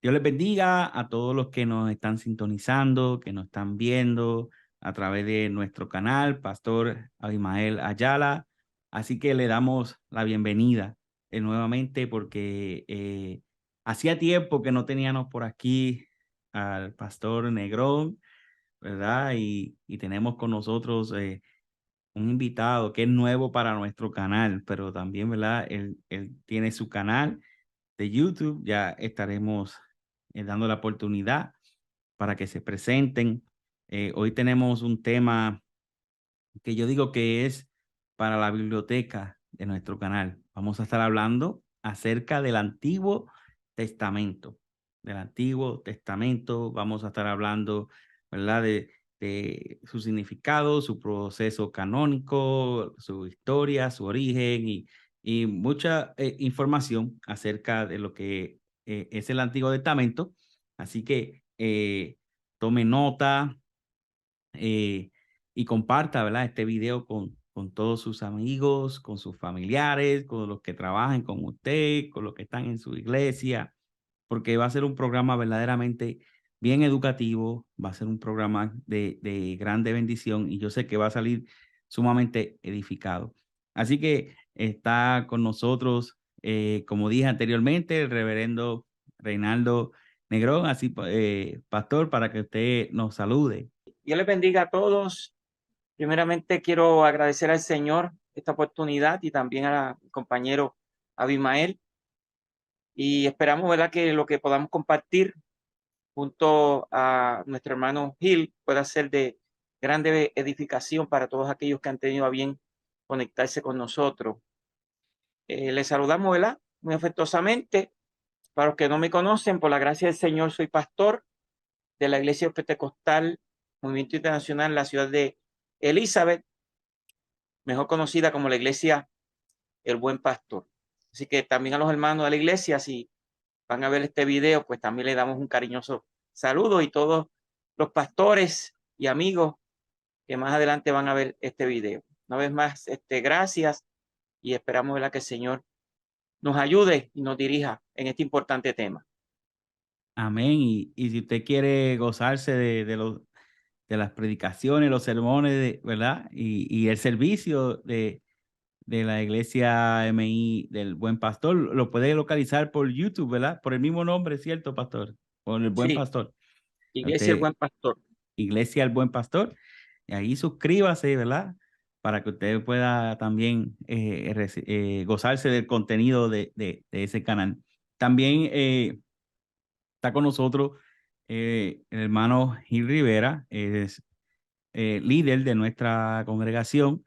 Dios les bendiga a todos los que nos están sintonizando, que nos están viendo a través de nuestro canal, Pastor Abimael Ayala. Así que le damos la bienvenida nuevamente porque hacía tiempo que no teníamos por aquí al Pastor Negrón, ¿verdad? Y tenemos con nosotros un invitado que es nuevo para nuestro canal, pero también, ¿verdad? Él tiene su canal de YouTube. Ya estaremos dando la oportunidad para que se presenten. Hoy tenemos un tema que yo digo que es para la biblioteca de nuestro canal. Vamos a estar hablando acerca del Antiguo Testamento. Del Antiguo Testamento vamos a estar hablando, ¿verdad? De su significado, su proceso canónico, su historia, su origen y mucha información acerca de lo que es el Antiguo Testamento. Así que tome nota, eh, y comparta, ¿verdad? Este video con todos sus amigos, con sus familiares, con los que trabajan con usted, con los que están en su iglesia, porque va a ser un programa verdaderamente bien educativo, va a ser un programa de grande bendición y yo sé que va a salir sumamente edificado. Así que está con nosotros, como dije anteriormente, el reverendo Reinaldo Negrón, así, pastor, para que usted nos salude. Dios les bendiga a todos. Primeramente quiero agradecer al Señor esta oportunidad y también a mi compañero Abimael. Y esperamos, ¿verdad?, que lo que podamos compartir junto a nuestro hermano Gil pueda ser de grande edificación para todos aquellos que han tenido a bien conectarse con nosotros. Les saludamos, ¿verdad?, muy afectuosamente. Para los que no me conocen, por la gracia del Señor, soy pastor de la Iglesia Pentecostal Movimiento Internacional en la ciudad de Elizabeth, mejor conocida como la Iglesia El Buen Pastor. Así que también a los hermanos de la iglesia, si van a ver este video, pues también le damos un cariñoso saludo, y todos los pastores y amigos que más adelante van a ver este video. Una vez más, gracias, y esperamos, ¿verdad?, que el Señor nos ayude y nos dirija en este importante tema. Amén. Y si usted quiere gozarse de las predicaciones, los sermones, ¿verdad? Y el servicio de la iglesia MI del Buen Pastor, lo puede localizar por YouTube, ¿verdad? Por el mismo nombre, ¿cierto, pastor? Por el Buen Sí, Pastor. Iglesia El Usted, Buen Pastor. Iglesia el Buen Pastor. Y ahí suscríbase, ¿verdad? Para que usted pueda también gozarse del contenido de ese canal. También está con nosotros el hermano Gil Rivera, es líder de nuestra congregación,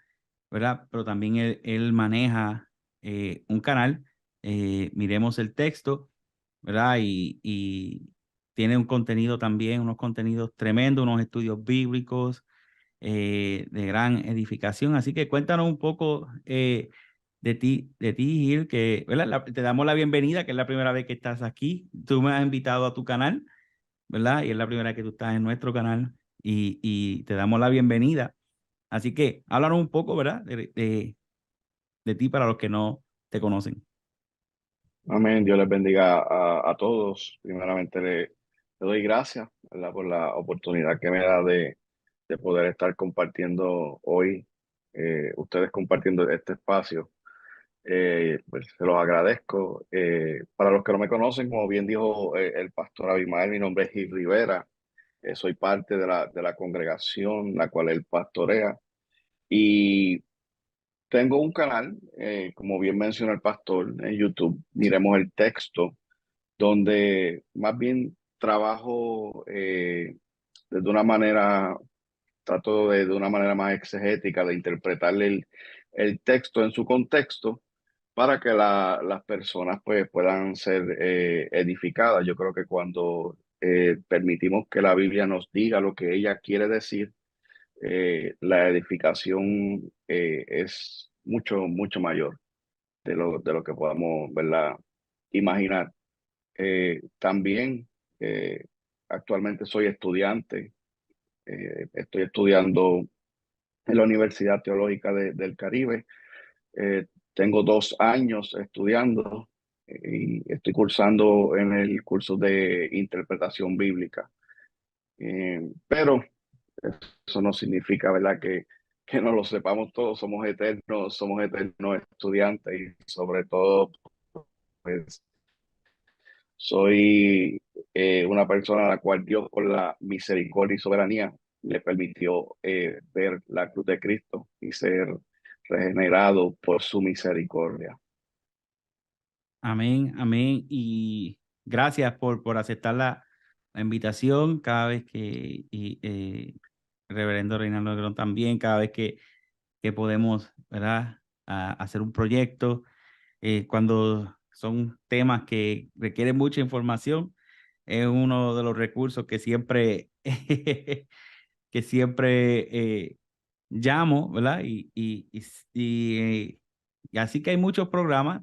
¿verdad? Pero también él maneja un canal, Miremos el Texto, ¿verdad? Y tiene un contenido también, unos contenidos tremendos, unos estudios bíblicos de gran edificación. Así que cuéntanos un poco de ti, Gil, que, ¿verdad? Te damos la bienvenida, que es la primera vez que estás aquí. Tú me has invitado a tu canal, ¿verdad? Y es la primera vez que tú estás en nuestro canal y te damos la bienvenida. Así que háblanos un poco, ¿verdad? De ti para los que no te conocen. Amén. Dios les bendiga a todos. Primeramente le doy gracias, ¿verdad?, por la oportunidad que me da de poder estar compartiendo hoy, ustedes compartiendo este espacio. Pues se los agradezco. Para los que no me conocen, como bien dijo el pastor Abimael, mi nombre es Gil Rivera. Soy parte de la congregación la cual él pastorea. Y tengo un canal, como bien mencionó el pastor, en YouTube, Miremos el Texto, donde más bien trabajo desde una manera, trato de una manera más exegética de interpretarle el texto en su contexto para que las personas pues puedan ser edificadas. Yo creo que cuando permitimos que la Biblia nos diga lo que ella quiere decir, la edificación es mucho, mucho mayor de lo que podamos, ¿verdad?, imaginar. También actualmente soy estudiante, estoy estudiando en la Universidad Teológica del Caribe. Tengo 2 años estudiando. y estoy cursando en el curso de interpretación bíblica. Pero eso no significa, ¿verdad?, que no lo sepamos todos. Somos eternos estudiantes y sobre todo, pues, soy una persona a la cual Dios, por la misericordia y soberanía, le permitió ver la cruz de Cristo y ser regenerado por su misericordia. Amén, amén. Y gracias por aceptar la invitación cada vez que, Reverendo Reinaldo Negrón también, cada vez que podemos, ¿verdad? Hacer un proyecto, cuando son temas que requieren mucha información, es uno de los recursos que siempre, que siempre llamo, ¿verdad? Y así que hay muchos programas.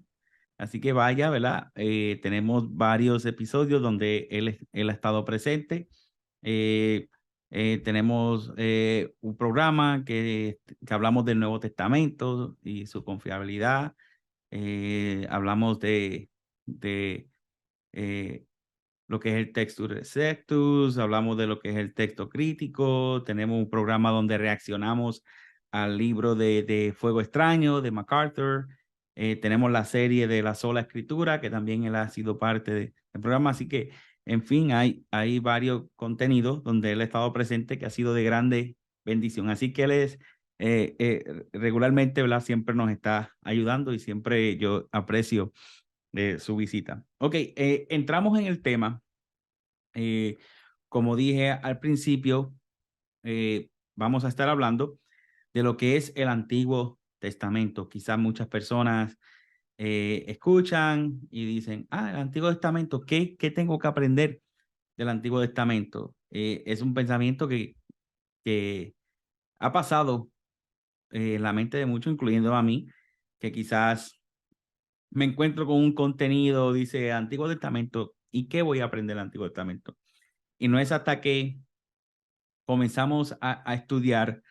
Así que vaya, ¿verdad? Tenemos varios episodios donde él ha estado presente. Eh, tenemos un programa que hablamos del Nuevo Testamento y su confiabilidad. Hablamos de eh, lo que es el Textus Receptus, hablamos de lo que es el texto crítico, tenemos un programa donde reaccionamos al libro de Fuego Extraño de MacArthur, tenemos la serie de La Sola Escritura, que también él ha sido parte del programa, así que, en fin, hay varios contenidos donde él ha estado presente que ha sido de grande bendición, así que él es regularmente, ¿verdad? Siempre nos está ayudando y siempre yo aprecio su visita. Ok, entramos en el tema. Eh, como dije al principio, vamos a estar hablando de lo que es el Antiguo Testamento. Quizás muchas personas escuchan y dicen, el Antiguo Testamento, ¿qué tengo que aprender del Antiguo Testamento? Es un pensamiento que ha pasado en la mente de muchos, incluyendo a mí, que quizás me encuentro con un contenido, dice Antiguo Testamento, ¿y qué voy a aprender del Antiguo Testamento? Y no es hasta que comenzamos a estudiar,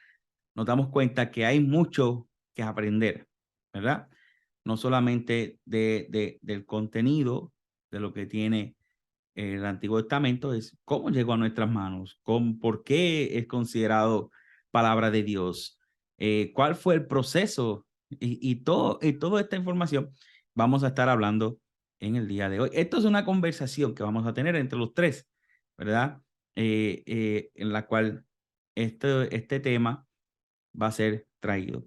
nos damos cuenta que hay mucho que aprender, ¿verdad? No solamente del contenido, de lo que tiene el Antiguo Testamento, es cómo llegó a nuestras manos, por qué es considerado palabra de Dios, cuál fue el proceso y toda esta información vamos a estar hablando en el día de hoy. Esto es una conversación que vamos a tener entre los tres, ¿verdad? En la cual este tema va a ser traído.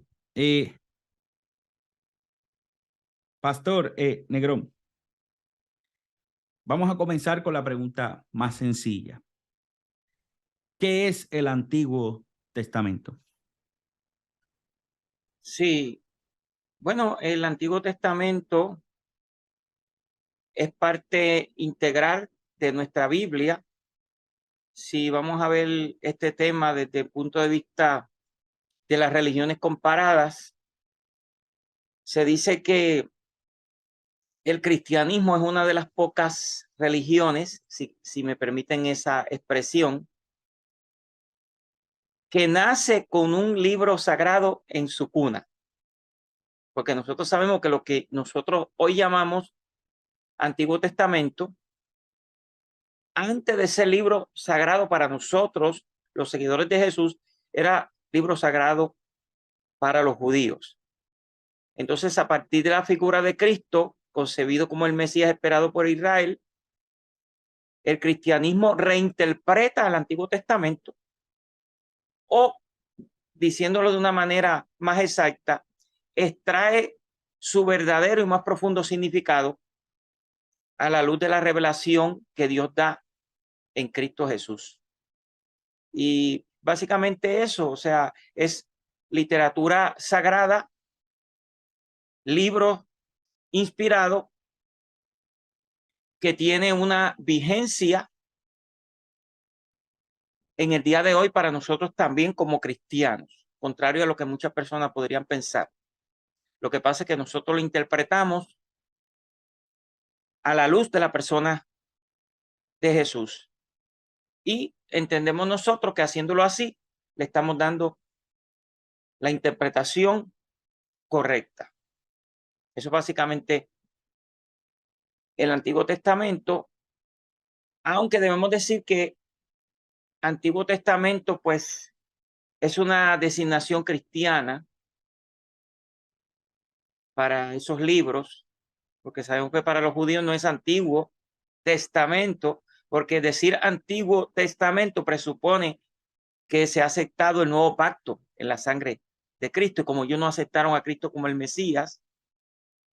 Pastor Negrón, vamos a comenzar con la pregunta más sencilla. ¿Qué es el Antiguo Testamento? Sí, bueno, el Antiguo Testamento es parte integral de nuestra Biblia. Si vamos a ver este tema desde el punto de vista de las religiones comparadas, se dice que el cristianismo es una de las pocas religiones, si me permiten esa expresión, que nace con un libro sagrado en su cuna. Porque nosotros sabemos que lo que nosotros hoy llamamos Antiguo Testamento, antes de ser libro sagrado para nosotros, los seguidores de Jesús, era libro sagrado para los judíos. Entonces, a partir de la figura de Cristo, concebido como el Mesías esperado por Israel, el cristianismo reinterpreta el Antiguo Testamento, o, diciéndolo de una manera más exacta, extrae su verdadero y más profundo significado a la luz de la revelación que Dios da en Cristo Jesús. Y básicamente eso, o sea, es literatura sagrada, libro inspirado que tiene una vigencia en el día de hoy para nosotros también como cristianos, contrario a lo que muchas personas podrían pensar. Lo que pasa es que nosotros lo interpretamos a la luz de la persona de Jesús y entendemos nosotros que haciéndolo así le estamos dando la interpretación correcta. Eso es básicamente el Antiguo Testamento, aunque debemos decir que Antiguo Testamento pues es una designación cristiana para esos libros, porque sabemos que para los judíos no es Antiguo Testamento, porque decir Antiguo Testamento presupone que se ha aceptado el nuevo pacto en la sangre de Cristo, y como ellos no aceptaron a Cristo como el Mesías,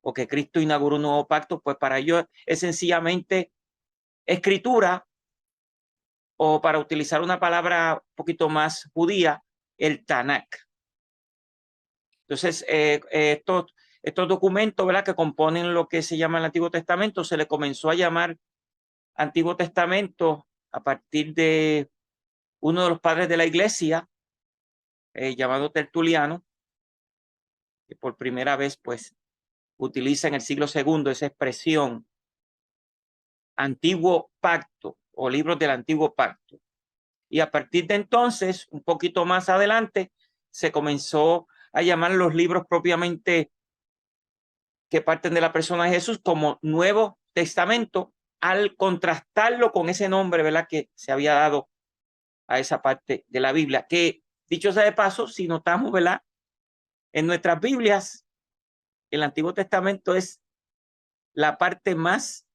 o que Cristo inauguró un nuevo pacto, pues para ellos es sencillamente escritura, o para utilizar una palabra un poquito más judía, el Tanakh. Entonces, estos documentos, ¿verdad?, que componen lo que se llama el Antiguo Testamento, se le comenzó a llamar Antiguo Testamento a partir de uno de los padres de la iglesia, llamado Tertuliano, que por primera vez pues utiliza en el siglo II esa expresión Antiguo Pacto o libros del Antiguo Pacto. Y a partir de entonces, un poquito más adelante, se comenzó a llamar los libros propiamente que parten de la persona de Jesús como Nuevo Testamento, al contrastarlo con ese nombre, ¿verdad?, que se había dado a esa parte de la Biblia, que dicho sea de paso, si notamos, ¿verdad?, en nuestras Biblias, el Antiguo Testamento es la parte más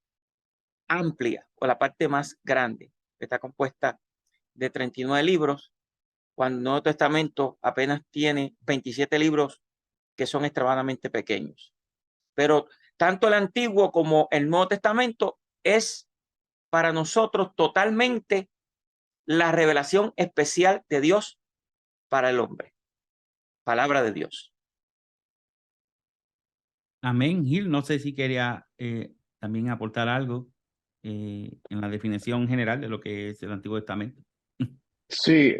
amplia o la parte más grande. Está compuesta de 39 libros, cuando el Nuevo Testamento apenas tiene 27 libros que son extremadamente pequeños. Pero tanto el Antiguo como el Nuevo Testamento es para nosotros totalmente la revelación especial de Dios para el hombre. Palabra de Dios. Amén, Gil. No sé si quería también aportar algo en la definición general de lo que es el Antiguo Testamento. Sí,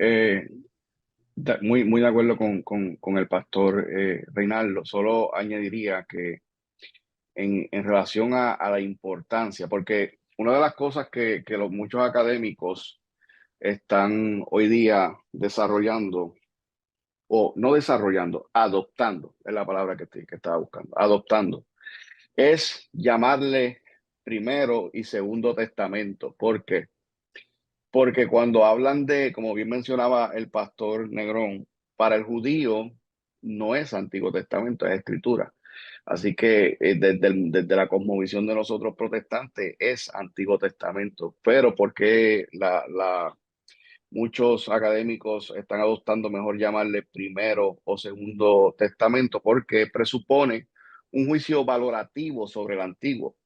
muy de acuerdo con el pastor Reinaldo. Solo añadiría que en relación a la importancia, porque una de las cosas que los muchos académicos están hoy día desarrollando, o no desarrollando, adoptando, es la palabra que estaba buscando, adoptando, es llamarle primero y segundo testamento. ¿Por qué? Porque cuando hablan de, como bien mencionaba el pastor Negrón, para el judío no es Antiguo Testamento, es Escritura. Así que desde la cosmovisión de nosotros protestantes es Antiguo Testamento. Pero ¿por qué muchos académicos están adoptando mejor llamarle primero o segundo testamento? Porque presupone un juicio valorativo sobre el antiguo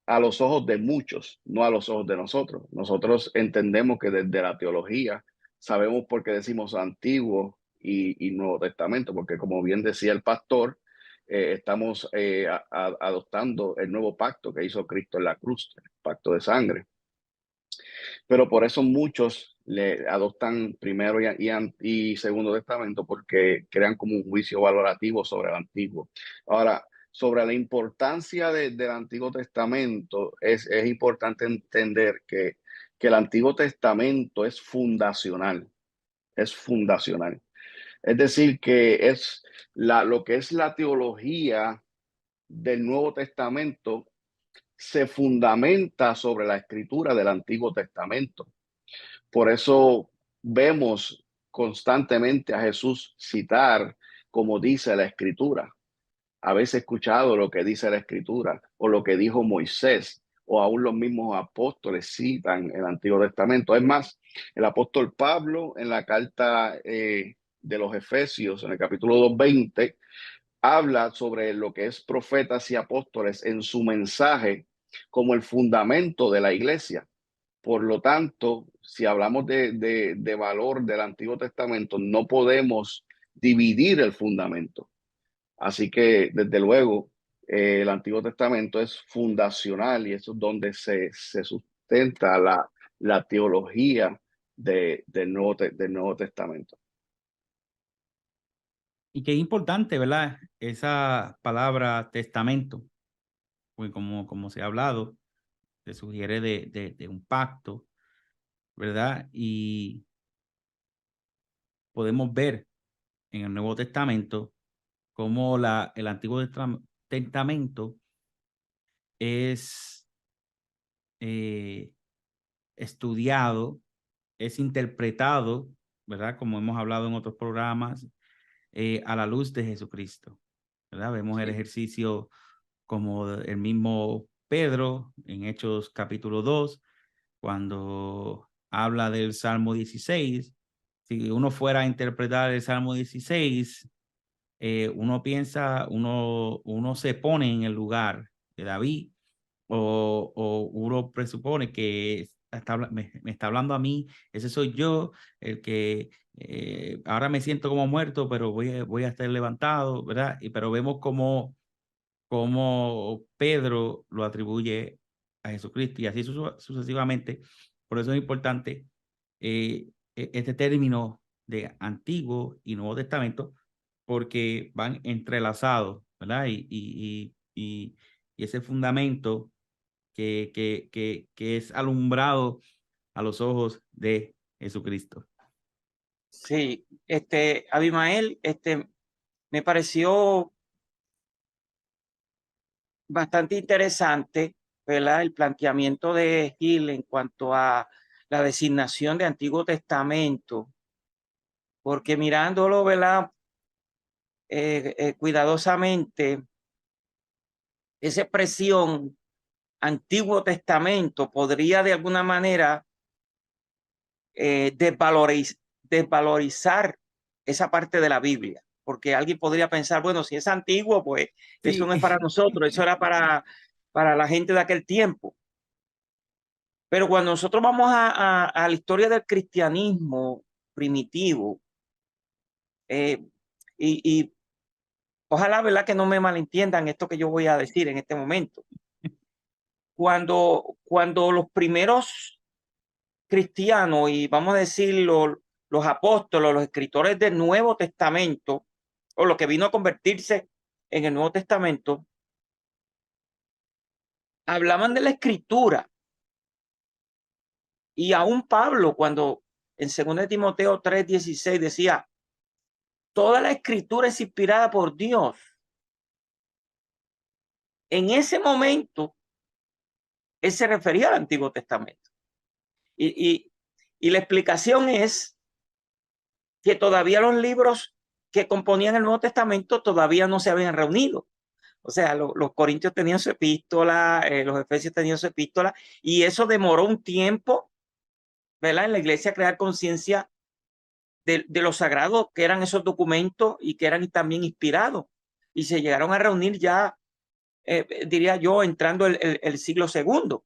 a los ojos de muchos, no a los ojos de nosotros. Nosotros entendemos que desde la teología sabemos por qué decimos Antiguo y Nuevo Testamento, porque como bien decía el pastor, estamos adoptando el nuevo pacto que hizo Cristo en la cruz, el pacto de sangre. Pero por eso muchos le adoptan primero y segundo testamento, porque crean como un juicio valorativo sobre el antiguo. Ahora, sobre la importancia del Antiguo Testamento, es importante entender que el Antiguo Testamento es fundacional, es fundacional. Es decir, que es lo que es la teología del Nuevo Testamento se fundamenta sobre la escritura del Antiguo Testamento. Por eso vemos constantemente a Jesús citar como dice la escritura. Habéis escuchado lo que dice la escritura o lo que dijo Moisés, o aún los mismos apóstoles citan el Antiguo Testamento. Es más, el apóstol Pablo en la carta de los Efesios, en el capítulo 2:20, habla sobre lo que es profetas y apóstoles en su mensaje como el fundamento de la iglesia. Por lo tanto, si hablamos de valor del Antiguo Testamento, no podemos dividir el fundamento. Así que, desde luego, el Antiguo Testamento es fundacional y eso es donde se sustenta la teología del Nuevo Testamento. Y qué importante, ¿verdad? Esa palabra testamento, pues como se ha hablado, se sugiere de un pacto, ¿verdad? Y podemos ver en el Nuevo Testamento cómo el Antiguo Testamento es estudiado, es interpretado, ¿verdad? Como hemos hablado en otros programas, a la luz de Jesucristo, ¿verdad? Vemos el Sí. ejercicio como el mismo Pedro en Hechos capítulo 2, cuando habla del Salmo 16. Si uno fuera a interpretar el Salmo 16, uno piensa, uno se pone en el lugar de David, o uno presupone que me está hablando a mí, ese soy yo, el que ahora me siento como muerto, pero voy a estar levantado, ¿verdad? Pero vemos como Pedro lo atribuye a Jesucristo y así sucesivamente. Por eso es importante este término de Antiguo y Nuevo Testamento, porque van entrelazados, ¿verdad? Y ese fundamento que es alumbrado a los ojos de Jesucristo. Sí, Abimael, me pareció bastante interesante, ¿verdad? El planteamiento de Gil en cuanto a la designación de Antiguo Testamento, porque mirándolo, ¿verdad? Cuidadosamente, esa expresión Antiguo Testamento podría de alguna manera desvalorizar esa parte de la Biblia, porque alguien podría pensar, bueno, si es antiguo, pues eso Sí. no es para nosotros, eso era para la gente de aquel tiempo. Pero cuando nosotros vamos a la historia del cristianismo primitivo, y ojalá, ¿verdad?, que no me malentiendan esto que yo voy a decir en este momento. Cuando los primeros cristianos, y vamos a decir los apóstoles, los escritores del Nuevo Testamento, o lo que vino a convertirse en el Nuevo Testamento, hablaban de la escritura. Y aún Pablo, cuando en 2 Timoteo 3:16 decía, toda la escritura es inspirada por Dios. En ese momento, él se refería al Antiguo Testamento. Y la explicación es que todavía los libros que componían el Nuevo Testamento todavía no se habían reunido. O sea, los corintios tenían su epístola, los efesios tenían su epístola, y eso demoró un tiempo, ¿verdad?, en la iglesia crear conciencia de lo sagrado que eran esos documentos y que eran también inspirados. Y se llegaron a reunir ya, diría yo, entrando el siglo segundo,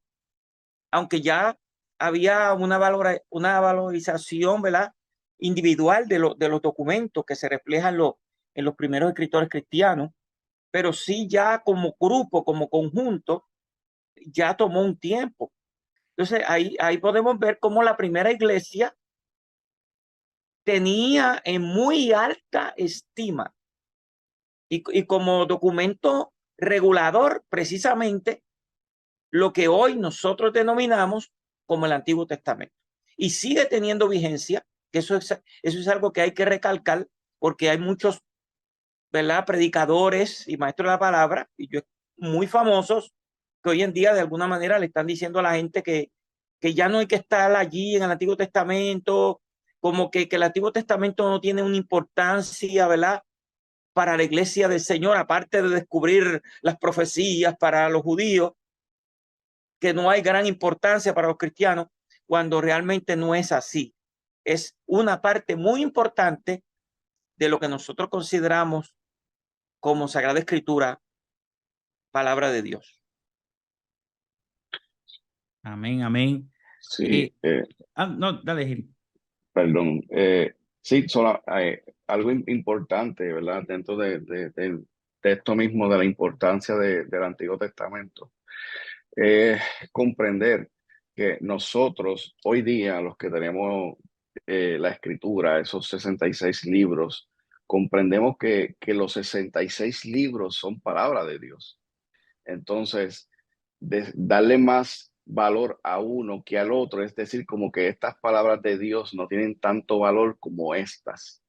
aunque ya había una valorización, ¿verdad?, individual de los documentos que se reflejan en los primeros escritores cristianos, pero sí ya como grupo, como conjunto, ya tomó un tiempo. Entonces ahí podemos ver cómo la primera iglesia tenía en muy alta estima y como documento regulador precisamente lo que hoy nosotros denominamos como el Antiguo Testamento. Y sigue teniendo vigencia, que eso es algo que hay que recalcar, porque hay muchos, ¿verdad?, predicadores y maestros de la palabra, y yo muy famosos, que hoy en día de alguna manera le están diciendo a la gente que ya no hay que estar allí en el Antiguo Testamento, como que el Antiguo Testamento no tiene una importancia, ¿verdad?, para la iglesia del Señor, aparte de descubrir las profecías para los judíos, que no hay gran importancia para los cristianos, cuando realmente no es así. Es una parte muy importante de lo que nosotros consideramos como Sagrada Escritura, palabra de Dios. Amén, amén. Sí, No, dale, Gil. perdón. Sí, algo importante, ¿verdad? Dentro de esto mismo, de la importancia del Antiguo Testamento, comprender que nosotros hoy día, los que tenemos la escritura, esos 66 libros, comprendemos que los 66 libros son palabra de Dios. Entonces, darle más valor a uno que al otro, es decir, como que estas palabras de Dios no tienen tanto valor como estas,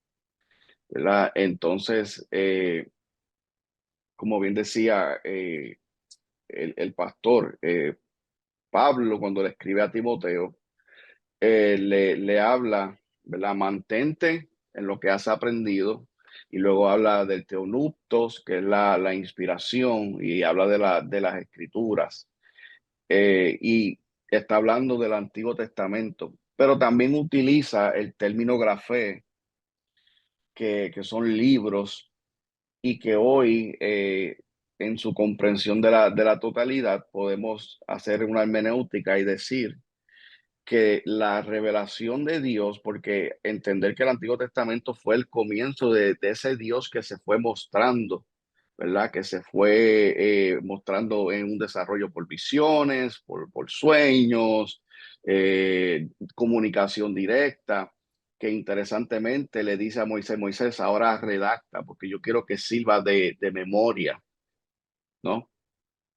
¿verdad? Entonces, como bien decía el pastor Pablo, cuando le escribe a Timoteo, le habla, ¿verdad? Mantente en lo que has aprendido, y luego habla del teonuptos, que es la inspiración, y habla de las escrituras, y está hablando del Antiguo Testamento, pero también utiliza el término grafé, que son libros, y que hoy, en su comprensión de la totalidad, podemos hacer una hermenéutica y decir que la revelación de Dios, porque entender que el Antiguo Testamento fue el comienzo de ese Dios que se fue mostrando, ¿verdad? Que se fue mostrando en un desarrollo por visiones, por sueños, comunicación directa, que interesantemente le dice a Moisés: Moisés, ahora redacta, porque yo quiero que sirva de memoria, ¿no?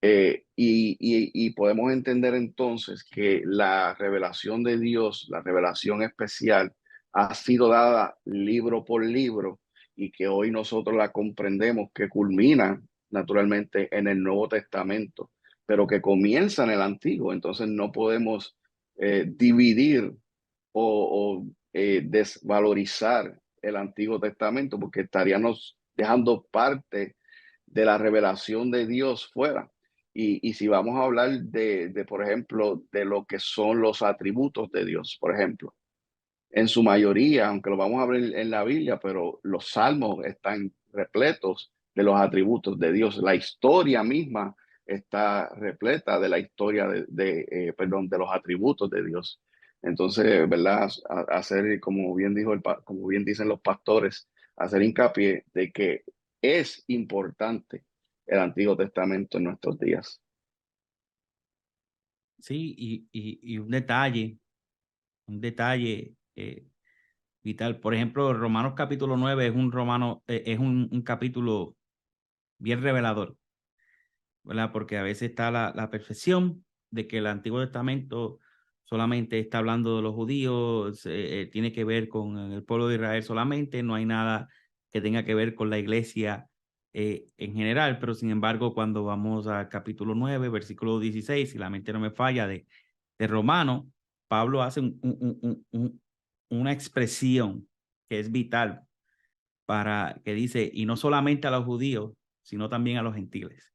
Y podemos entender entonces que la revelación de Dios, la revelación especial, ha sido dada libro por libro, y que hoy nosotros la comprendemos, que culmina naturalmente en el Nuevo Testamento, pero que comienza en el Antiguo. Entonces no podemos dividir desvalorizar el Antiguo Testamento, porque estaríamos dejando parte de la revelación de Dios fuera. Y si vamos a hablar por ejemplo, de lo que son los atributos de Dios, por ejemplo, en su mayoría, aunque lo vamos a ver en la Biblia, pero los salmos están repletos de los atributos de Dios. La historia misma está repleta de la historia perdón, de los atributos de Dios. Entonces, ¿verdad? Hacer, como bien dijo como bien dicen los pastores, hacer hincapié de que es importante el Antiguo Testamento en nuestros días. Sí, y un detalle vital. Por ejemplo, Romanos capítulo 9 es es un capítulo bien revelador, ¿verdad? Porque a veces está la percepción de que el Antiguo Testamento solamente está hablando de los judíos, tiene que ver con el pueblo de Israel solamente, no hay nada que tenga que ver con la iglesia en general. Pero sin embargo, cuando vamos al capítulo 9, versículo 16, si la mente no me falla, de Romano, Pablo hace una expresión que es vital, para que dice: y no solamente a los judíos, sino también a los gentiles,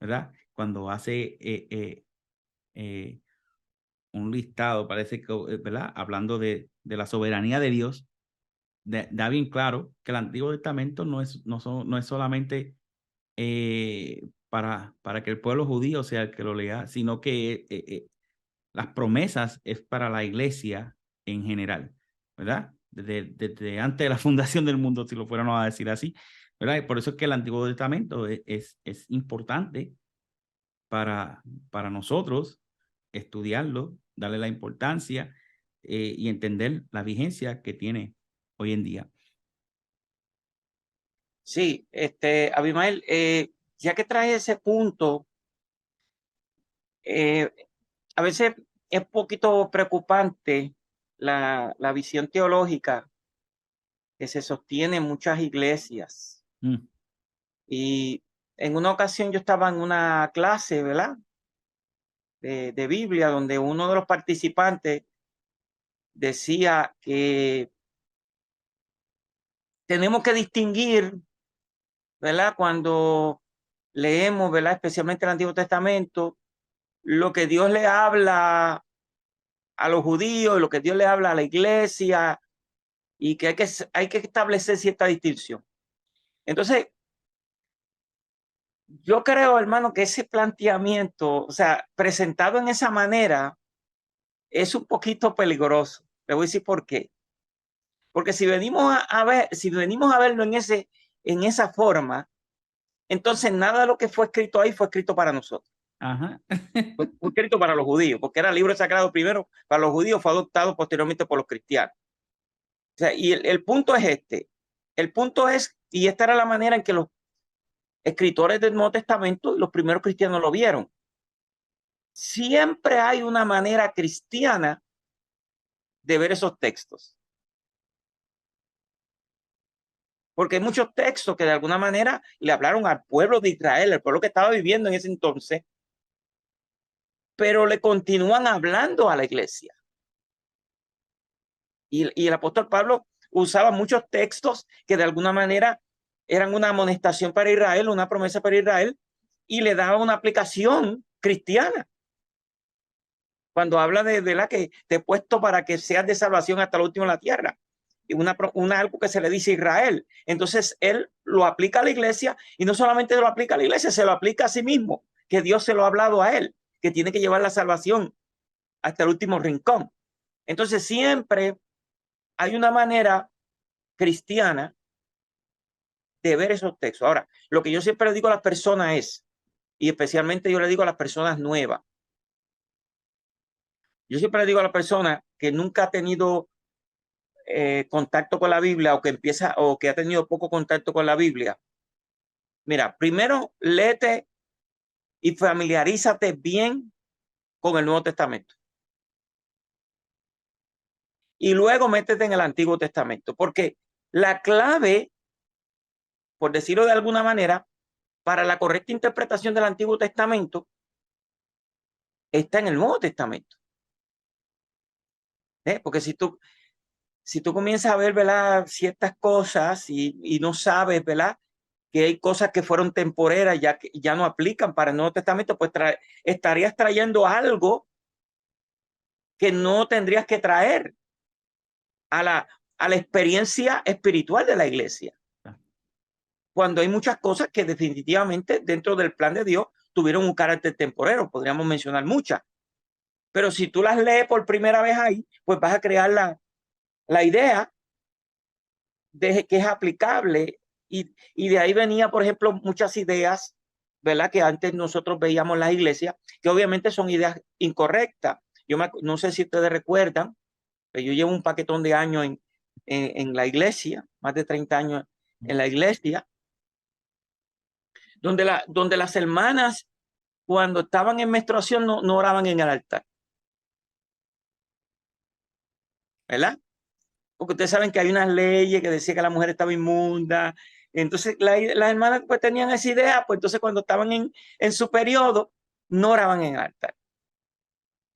¿verdad? Cuando hace un listado, parece que, ¿verdad? Hablando de la soberanía de Dios, da bien claro que el Antiguo Testamento no es solamente para que el pueblo judío sea el que lo lea, sino que las promesas es para la iglesia en general, ¿verdad? Desde antes de la fundación del mundo, si lo fuéramos a decir así, ¿verdad? Y por eso es que el Antiguo Testamento es importante para nosotros estudiarlo, darle la importancia y entender la vigencia que tiene hoy en día. Sí, Abimael, ya que trae ese punto, a veces es un poquito preocupante la visión teológica que se sostiene en muchas iglesias. Y en una ocasión yo estaba en una clase, ¿verdad? De Biblia, donde uno de los participantes decía que tenemos que distinguir, ¿verdad? Cuando leemos, ¿verdad? Especialmente el Antiguo Testamento, lo que Dios le habla a los judíos y lo que Dios le habla a la iglesia, y que hay que establecer cierta distinción. Entonces, yo creo, hermano, que ese planteamiento, o sea, presentado en esa manera, es un poquito peligroso. Le voy a decir por qué. Porque si venimos si venimos a verlo en esa forma, entonces nada de lo que fue escrito ahí fue escrito para nosotros. Ajá. Fue escrito para los judíos, porque era libro sagrado primero para los judíos, fue adoptado posteriormente por los cristianos. O sea, y el punto es este. El punto es, y esta era la manera en que los escritores del Nuevo Testamento, los primeros cristianos lo vieron. Siempre hay una manera cristiana de ver esos textos. Porque hay muchos textos que de alguna manera le hablaron al pueblo de Israel, el pueblo que estaba viviendo en ese entonces, pero le continúan hablando a la iglesia. Y el apóstol Pablo usaba muchos textos que de alguna manera eran una amonestación para Israel, una promesa para Israel, y le daba una aplicación cristiana. Cuando habla de la que te he puesto para que seas de salvación hasta lo último de la tierra. Y algo que se le dice a Israel. Entonces él lo aplica a la iglesia, y no solamente lo aplica a la iglesia, se lo aplica a sí mismo, que Dios se lo ha hablado a él, que tiene que llevar la salvación hasta el último rincón. Entonces siempre hay una manera cristiana de ver esos textos. Ahora, lo que yo siempre le digo a las personas es, y especialmente yo le digo a las personas nuevas, yo siempre le digo a la persona que nunca ha tenido contacto con la Biblia, o que ha tenido poco contacto con la Biblia, mira, primero léete y familiarízate bien con el Nuevo Testamento. Y luego métete en el Antiguo Testamento, porque la clave, por decirlo de alguna manera, para la correcta interpretación del Antiguo Testamento está en el Nuevo Testamento. Porque si tú comienzas a ver, ¿verdad?, ciertas cosas y no sabes, ¿verdad?, que hay cosas que fueron temporeras, ya no aplican para el Nuevo Testamento, pues estarías trayendo algo que no tendrías que traer a la experiencia espiritual de la iglesia. Cuando hay muchas cosas que definitivamente dentro del plan de Dios tuvieron un carácter temporero, podríamos mencionar muchas. Pero si tú las lees por primera vez ahí, pues vas a crear la idea de que es aplicable, y de ahí venía, por ejemplo, muchas ideas, ¿verdad?, que antes nosotros veíamos en las iglesias, que obviamente son ideas incorrectas. No sé si ustedes recuerdan, pero yo llevo un paquetón de años en la iglesia, más de 30 años en la iglesia, donde las hermanas, cuando estaban en menstruación, no oraban en el altar, ¿verdad? Porque ustedes saben que hay unas leyes que decían que la mujer estaba inmunda. Entonces las hermanas pues tenían esa idea, pues entonces cuando estaban en su periodo no oraban en el altar.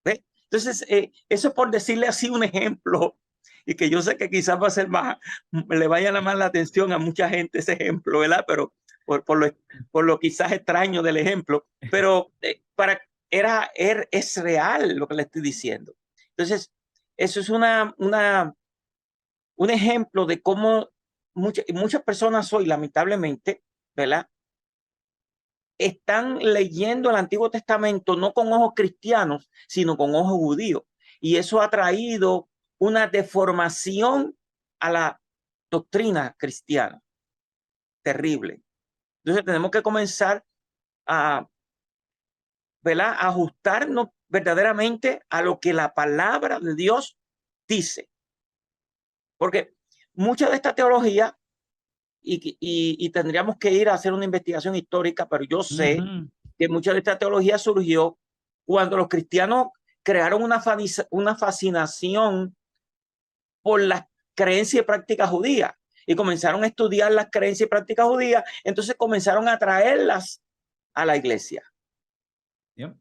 ¿Ves? Entonces eso es por decirle así un ejemplo, y que yo sé que quizás va a ser le vaya a llamar la atención a mucha gente ese ejemplo, ¿verdad? Pero por lo quizás extraño del ejemplo, pero es real lo que le estoy diciendo. Entonces eso es un ejemplo de cómo muchas personas hoy, lamentablemente, ¿verdad?, están leyendo el Antiguo Testamento no con ojos cristianos, sino con ojos judíos. Y eso ha traído una deformación a la doctrina cristiana. Terrible. Entonces tenemos que comenzar a, ¿verdad?, a ajustarnos verdaderamente a lo que la palabra de Dios dice. Porque mucha de esta teología, y tendríamos que ir a hacer una investigación histórica, pero yo sé que mucha de esta teología surgió cuando los cristianos crearon una fascinación por las creencias y prácticas judías, y comenzaron a estudiar las creencias y prácticas judías. Entonces comenzaron a traerlas a la iglesia. Yep.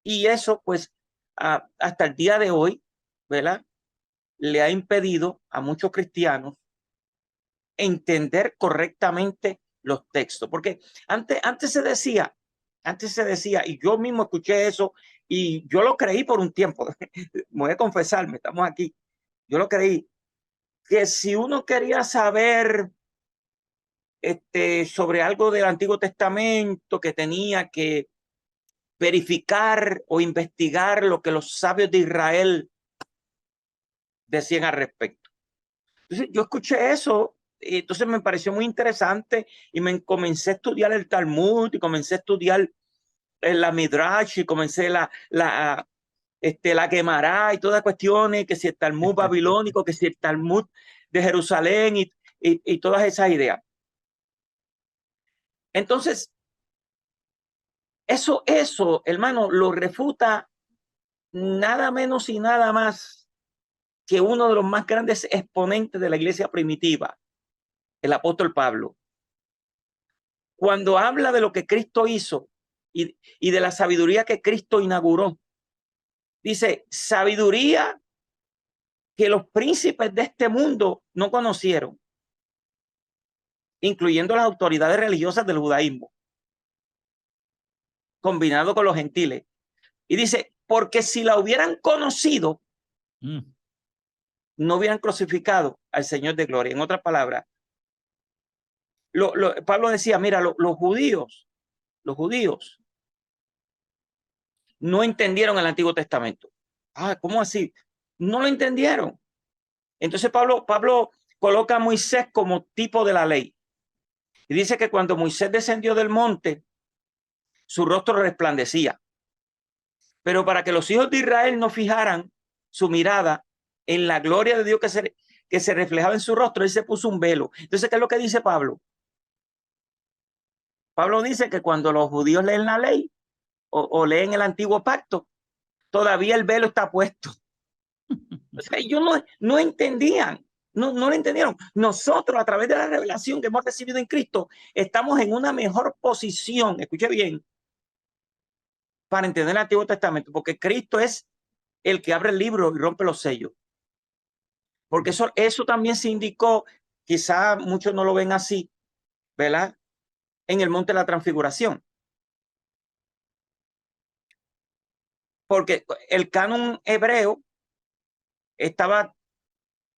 Y eso, pues, hasta el día de hoy, ¿verdad?, le ha impedido a muchos cristianos entender correctamente los textos. Porque antes se decía, y yo mismo escuché eso, y yo lo creí por un tiempo. Voy a confesarme, estamos aquí. Yo lo creí, que si uno quería saber sobre algo del Antiguo Testamento, que tenía que verificar o investigar lo que los sabios de Israel decían al respecto. Entonces yo escuché eso, y entonces me pareció muy interesante, y comencé a estudiar el Talmud, y comencé a estudiar la Midrash, y comencé la Gemara y todas cuestiones, que si el Talmud babilónico, que si el Talmud de Jerusalén, y todas esas ideas. Entonces, eso, hermano, lo refuta nada menos y nada más que uno de los más grandes exponentes de la iglesia primitiva, el apóstol Pablo. Cuando habla de lo que Cristo hizo y de la sabiduría que Cristo inauguró. Dice, sabiduría que los príncipes de este mundo no conocieron, incluyendo las autoridades religiosas del judaísmo, combinado con los gentiles. Y dice, porque si la hubieran conocido, no hubieran crucificado al Señor de gloria. En otras palabras, Pablo decía, mira, los judíos no entendieron el Antiguo Testamento. Ah, ¿cómo así? No lo entendieron. Entonces Pablo coloca a Moisés como tipo de la ley. Y dice que cuando Moisés descendió del monte, su rostro resplandecía. Pero para que los hijos de Israel no fijaran su mirada en la gloria de Dios que se reflejaba en su rostro, él se puso un velo. Entonces, ¿qué es lo que dice Pablo? Pablo dice que cuando los judíos leen la ley o leen el antiguo pacto, todavía el velo está puesto. O sea, ellos no entendían, no lo entendieron. Nosotros, a través de la revelación que hemos recibido en Cristo, estamos en una mejor posición, escuche bien, para entender el Antiguo Testamento, porque Cristo es el que abre el libro y rompe los sellos. Porque eso también se indicó, quizá muchos no lo ven así, ¿verdad? En el monte de la transfiguración. Porque el canon hebreo estaba,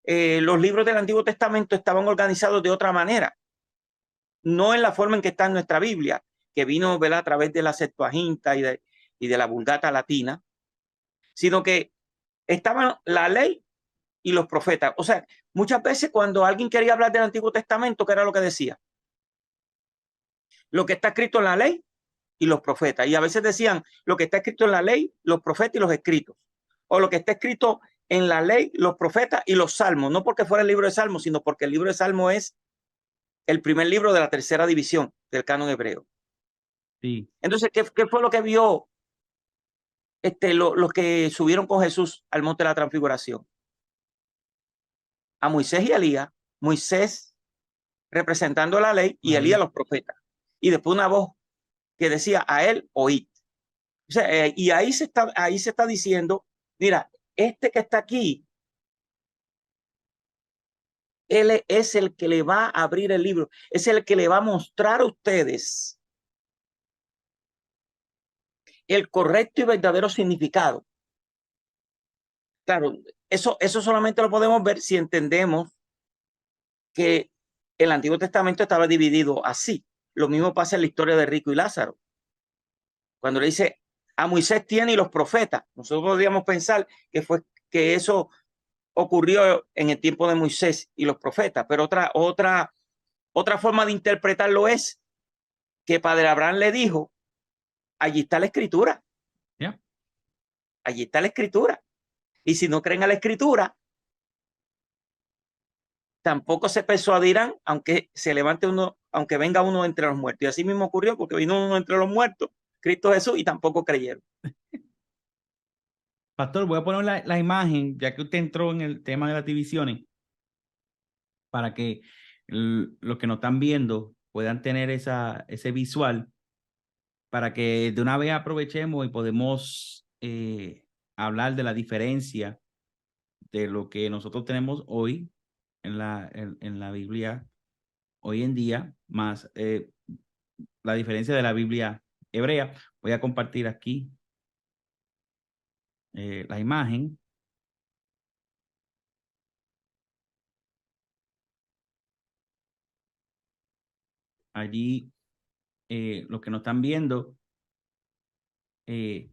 los libros del Antiguo Testamento estaban organizados de otra manera, no en la forma en que está en nuestra Biblia, que vino, ¿verdad?, a través de la Septuaginta y de la Vulgata latina, sino que estaban la ley y los profetas. O sea, muchas veces cuando alguien quería hablar del Antiguo Testamento, ¿qué era lo que decía? Lo que está escrito en la ley y los profetas. Y a veces decían lo que está escrito en la ley, los profetas y los escritos. O lo que está escrito en la ley, los profetas y los salmos. No porque fuera el libro de Salmos, sino porque el libro de Salmos es el primer libro de la tercera división del canon hebreo. Sí. Entonces, ¿qué fue lo que vio los que subieron con Jesús al monte de la transfiguración? A Moisés y Elías. Moisés representando la ley y Elías los profetas. Y después una voz que decía, a él oíd. O sea, y ahí se está diciendo, mira, este que está aquí, él es el que le va a abrir el libro, es el que le va a mostrar a ustedes el correcto y verdadero significado. Claro, eso solamente lo podemos ver si entendemos que el Antiguo Testamento estaba dividido así. Lo mismo pasa en la historia de Rico y Lázaro. Cuando le dice, a Moisés tiene y los profetas, nosotros podríamos pensar que eso ocurrió en el tiempo de Moisés y los profetas, pero otra forma de interpretarlo es que Padre Abraham le dijo, allí está la escritura. Yeah. Allí está la escritura. Y si no creen a la escritura, tampoco se persuadirán, aunque venga uno entre los muertos. Y así mismo ocurrió, porque vino uno entre los muertos, Cristo Jesús, y tampoco creyeron. Pastor, voy a poner la imagen, ya que usted entró en el tema de las divisiones, para que los que nos están viendo puedan tener ese visual, para que de una vez aprovechemos y podemos hablar de la diferencia de lo que nosotros tenemos hoy en la Biblia hoy en día, más la diferencia de la Biblia hebrea. Voy a compartir aquí la imagen. Allí, los que nos están viendo, en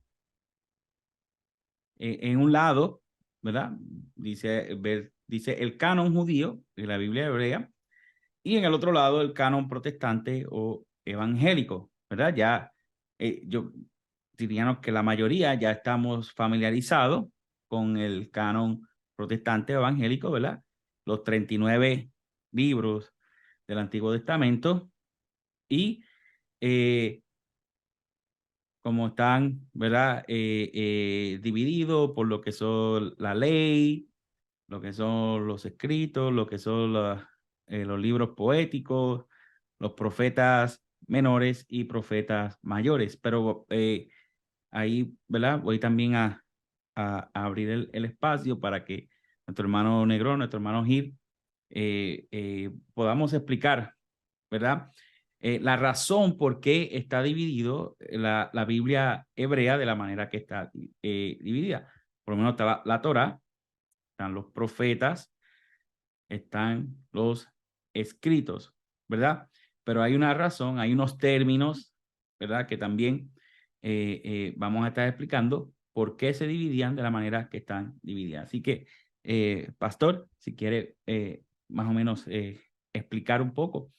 un lado, ¿verdad? Dice el canon judío de la Biblia hebrea, y en el otro lado el canon protestante o evangélico, ¿verdad? Ya yo diría que la mayoría ya estamos familiarizados con el canon protestante o evangélico, ¿verdad? Los 39 libros del Antiguo Testamento y como están, ¿verdad? Divididos por lo que son la ley, lo que son los escritos, lo que son los libros poéticos, los profetas menores y profetas mayores. Pero ahí, ¿verdad? Voy también a abrir el espacio para que nuestro hermano Negrón, nuestro hermano Gil, podamos explicar, ¿verdad? La razón por qué está dividido la Biblia hebrea de la manera que está dividida. Por lo menos está la Torá, están los profetas, están los escritos, ¿verdad? Pero hay una razón, hay unos términos, ¿verdad? Que también vamos a estar explicando por qué se dividían de la manera que están divididas. Así que, pastor, si quiere más o menos explicar un poco.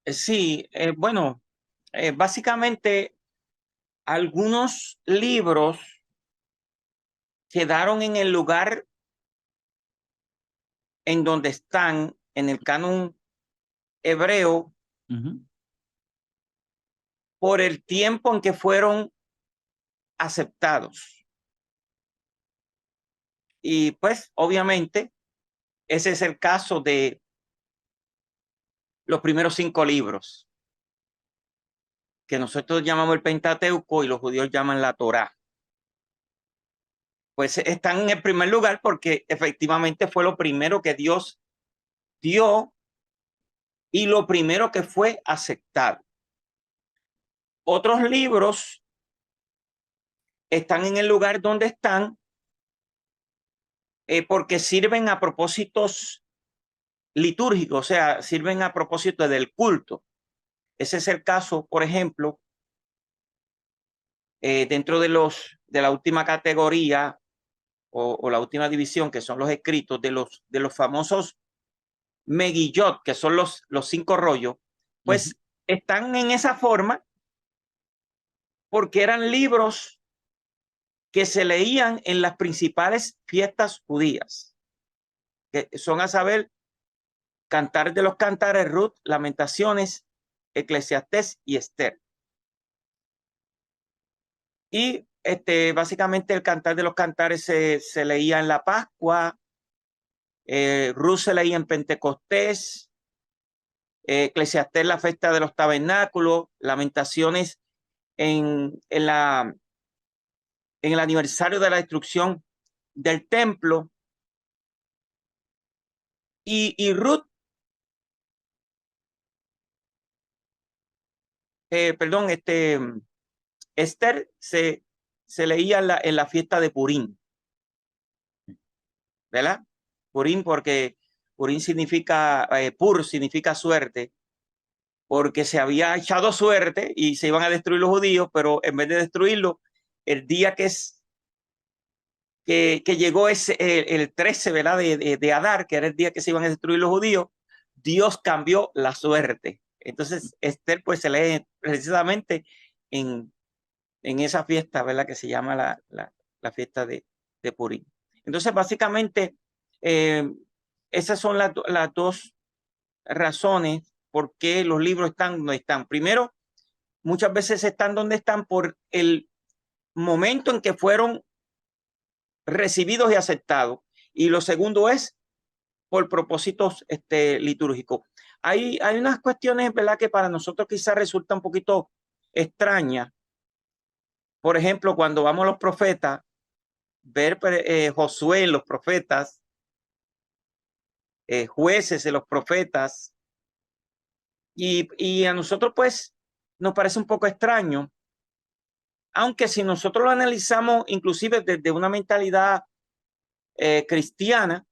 Sí, bueno, básicamente algunos libros quedaron en el lugar en donde están en el canon hebreo por el tiempo en que fueron aceptados. Y pues, obviamente, ese es el caso de los primeros 5 libros, que nosotros llamamos el Pentateuco y los judíos llaman la Torá. Pues están en el primer lugar porque efectivamente fue lo primero que Dios dio y lo primero que fue aceptado. Otros libros están en el lugar donde están porque sirven a propósitos litúrgicos, o sea, sirven a propósito del culto. Ese es el caso, por ejemplo, dentro de la última categoría o la última división, que son los escritos de los famosos Megillot, que son los 5 rollos, pues están en esa forma porque eran libros que se leían en las principales fiestas judías, que son a saber Cantar de los Cantares, Ruth, Lamentaciones, Eclesiastés y Esther. Y básicamente el Cantar de los Cantares se leía en la Pascua, Ruth se leía en Pentecostés, Eclesiastés la fiesta de los tabernáculos, Lamentaciones en el aniversario de la destrucción del templo, y Ruth, perdón, Esther se leía en la fiesta de Purim, ¿verdad? Purim porque Purim significa, pur significa suerte, porque se había echado suerte y se iban a destruir los judíos, pero en vez de destruirlo, el día que llegó el 13, ¿verdad? De Adar, que era el día que se iban a destruir los judíos, Dios cambió la suerte. Entonces, Esther pues se lee precisamente en esa fiesta, ¿verdad? Que se llama la fiesta de Purim. Entonces, básicamente, esas son las dos razones por qué los libros están donde están. Primero, muchas veces están donde están por el momento en que fueron recibidos y aceptados. Y lo segundo es por propósitos litúrgicos. Hay unas cuestiones, ¿verdad?, que para nosotros quizás resulta un poquito extraña. Por ejemplo, cuando vamos a los profetas, ver Josué en los profetas, jueces en los profetas, y a nosotros pues nos parece un poco extraño, aunque si nosotros lo analizamos inclusive desde una mentalidad cristiana,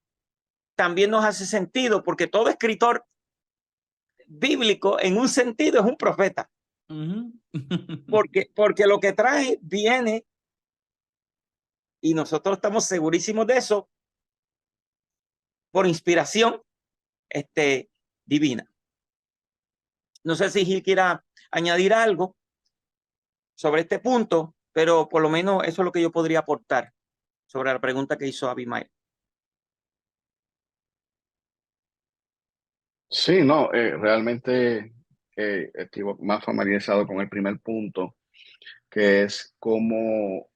también nos hace sentido, porque todo escritor bíblico en un sentido es un profeta, porque lo que trae viene, y nosotros estamos segurísimos de eso, por inspiración divina. No sé si Gil quiera añadir algo sobre este punto, pero por lo menos eso es lo que yo podría aportar sobre la pregunta que hizo Abimael. Sí, no, realmente estoy más familiarizado con el primer punto, que es cómo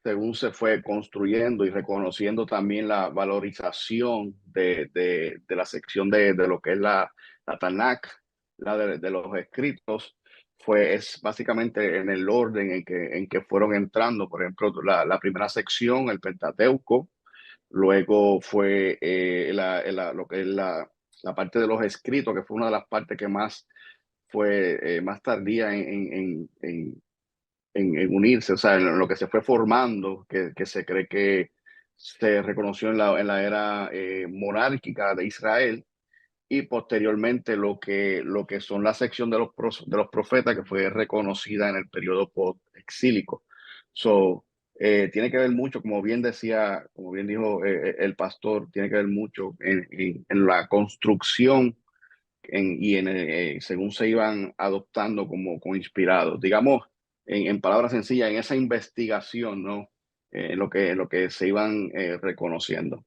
según se fue construyendo y reconociendo también la valorización de la sección de lo que es la Tanakh, la de los escritos, es básicamente en el orden en que fueron entrando. Por ejemplo, la primera sección, el Pentateuco, luego fue lo que es la parte de los escritos, que fue una de las partes que más fue más tardía en unirse, o sea, en lo que se fue formando, que se cree que se reconoció en la era monárquica de Israel, y posteriormente lo que son la sección de de los profetas, que fue reconocida en el periodo post-exílico. So, tiene que ver mucho, como bien decía, como bien dijo el pastor, tiene que ver mucho en la construcción según se iban adoptando como inspirados. Digamos, en palabras sencillas, en esa investigación, ¿no? En lo que se iban reconociendo.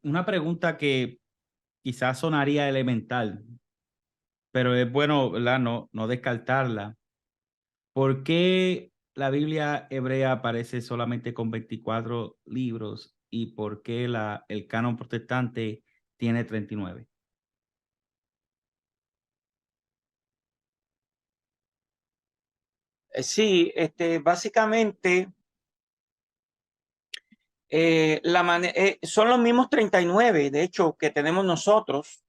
Una pregunta que quizás sonaría elemental, pero es bueno, ¿verdad? No descartarla. ¿Por qué la Biblia hebrea aparece solamente con 24 libros y por qué el canon protestante tiene 39? Sí, básicamente son los mismos 39, de hecho, que tenemos nosotros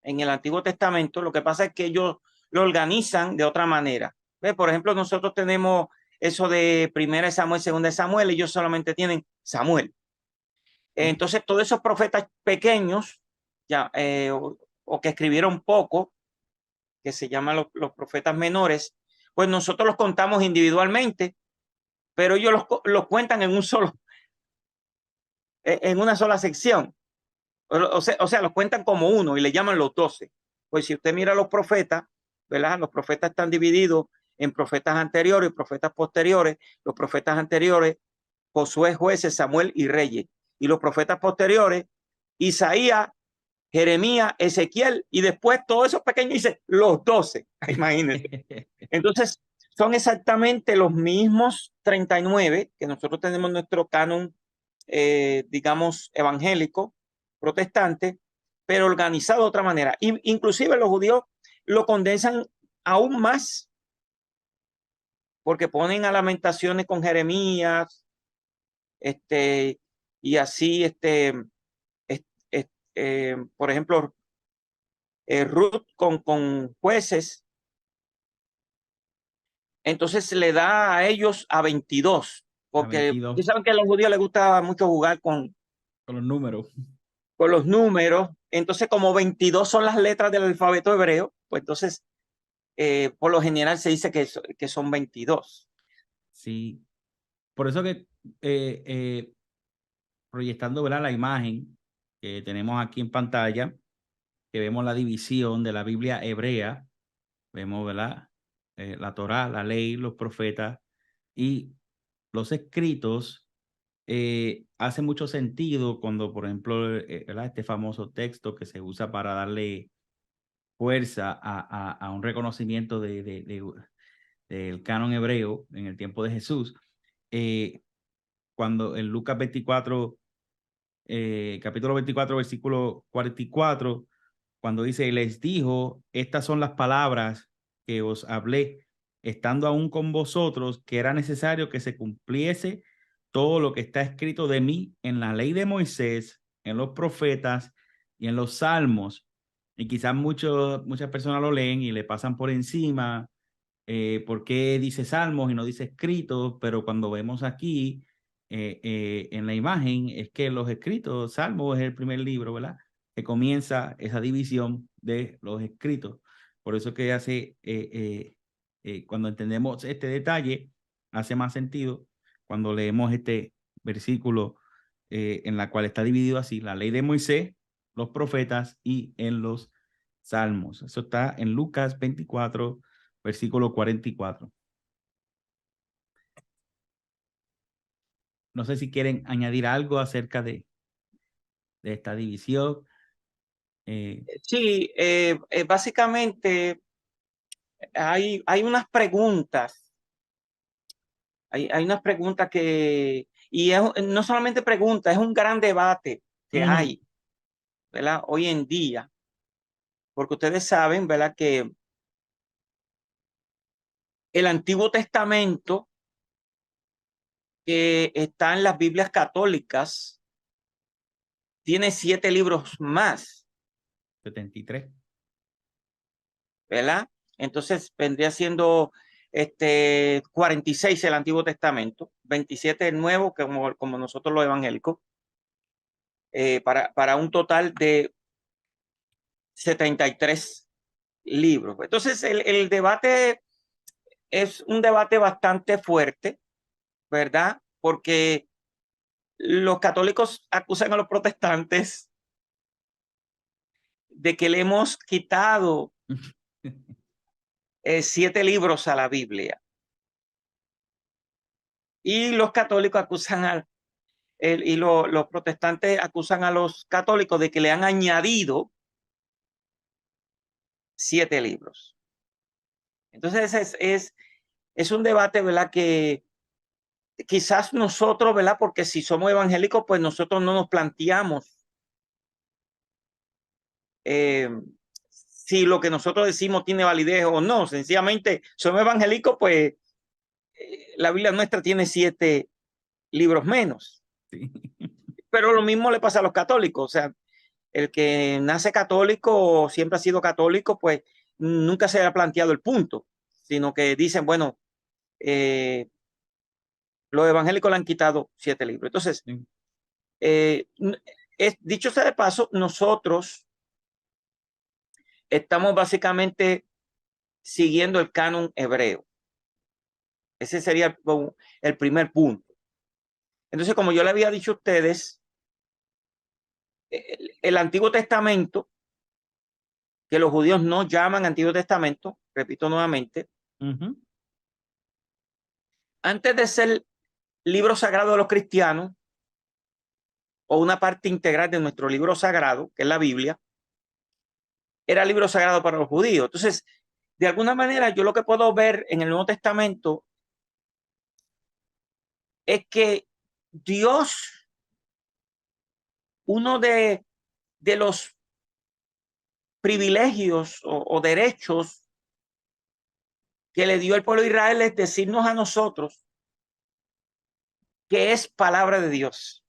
en el Antiguo Testamento. Lo que pasa es que ellos lo organizan de otra manera. ¿Ves? Por ejemplo, nosotros tenemos eso de 1 Samuel, 2 Samuel, ellos solamente tienen Samuel. Entonces, todos esos profetas pequeños ya, o que escribieron poco, que se llaman los profetas menores, pues nosotros los contamos individualmente, pero ellos los cuentan en en una sola sección. O sea, los cuentan como uno y le llaman los 12. Pues si usted mira los profetas, ¿verdad? Los profetas están divididos en profetas anteriores y profetas posteriores. Los profetas anteriores, Josué, Jueces, Samuel y Reyes. Y los profetas posteriores, Isaías, Jeremías, Ezequiel, y después todos esos pequeños dice los 12. Imagínense. Entonces, son exactamente los mismos 39 que nosotros tenemos en nuestro canon, digamos, evangélico, protestante, pero organizado de otra manera. Inclusive los judíos lo condensan aún más, porque ponen a Lamentaciones con Jeremías, y así, por ejemplo, Ruth con Jueces. Entonces le da a ellos a 22, porque 22 saben que a los judíos les gusta mucho jugar con los números. con los números. Entonces, como 22 son las letras del alfabeto hebreo, pues entonces, por lo general se dice que son 22. Sí, por eso que proyectando, ¿verdad? La imagen que tenemos aquí en pantalla, que vemos la división de la Biblia hebrea, vemos, ¿verdad? La Torá, la ley, los profetas y los escritos. Hace mucho sentido cuando, por ejemplo, ¿verdad? Este famoso texto que se usa para darle fuerza a un reconocimiento del canon hebreo en el tiempo de Jesús. Cuando en Lucas 24, capítulo 24, versículo 44, cuando dice, les dijo, estas son las palabras que os hablé, estando aún con vosotros, que era necesario que se cumpliese todo lo que está escrito de mí en la ley de Moisés, en los profetas y en los salmos. Y quizás muchas personas lo leen y le pasan por encima, por qué dice salmos y no dice escritos, pero cuando vemos aquí en la imagen es que los escritos, salmos es el primer libro, ¿verdad? Que comienza esa división de los escritos. Por eso que cuando entendemos este detalle, hace más sentido cuando leemos este versículo en la cual está dividido así, la ley de Moisés, los profetas y en los salmos. Eso está en Lucas 24, versículo 44. No sé si quieren añadir algo acerca de esta división. Sí, básicamente hay unas preguntas, hay unas preguntas y no solamente preguntas, es un gran debate que hay, ¿verdad? Hoy en día. porque ustedes saben, ¿verdad?, que el Antiguo Testamento que está en las Biblias católicas tiene 7 libros más, 73. ¿verdad? Entonces vendría siendo 46 el Antiguo Testamento, 27 el Nuevo, como nosotros los evangélicos, para un total de 73 libros. Entonces el debate es un debate bastante fuerte, ¿verdad? Porque los católicos acusan a los protestantes de que le hemos quitado 7 libros a la Biblia. Y los católicos acusan los protestantes acusan a los católicos de que le han añadido 7 libros. Entonces es un debate, ¿verdad?, que quizás nosotros, ¿verdad?, porque si somos evangélicos, pues nosotros no nos planteamos si lo que nosotros decimos tiene validez o no. Sencillamente somos evangélicos, pues la Biblia nuestra tiene 7 libros menos. Sí. Pero lo mismo le pasa a los católicos. O sea, el que nace católico o siempre ha sido católico, pues nunca se ha planteado el punto, sino que dicen, bueno, los evangélicos le han quitado 7 libros. Entonces, dicho sea de paso, nosotros estamos básicamente siguiendo el canon hebreo. Ese sería el primer punto. Entonces, como yo le había dicho a ustedes, el Antiguo Testamento, que los judíos no llaman Antiguo Testamento, repito nuevamente, antes de ser libro sagrado de los cristianos o una parte integral de nuestro libro sagrado, que es la Biblia, era libro sagrado para los judíos. Entonces, de alguna manera, yo lo que puedo ver en el Nuevo Testamento es que Dios, uno de los privilegios o derechos que le dio el pueblo de Israel es decirnos a nosotros que es palabra de Dios.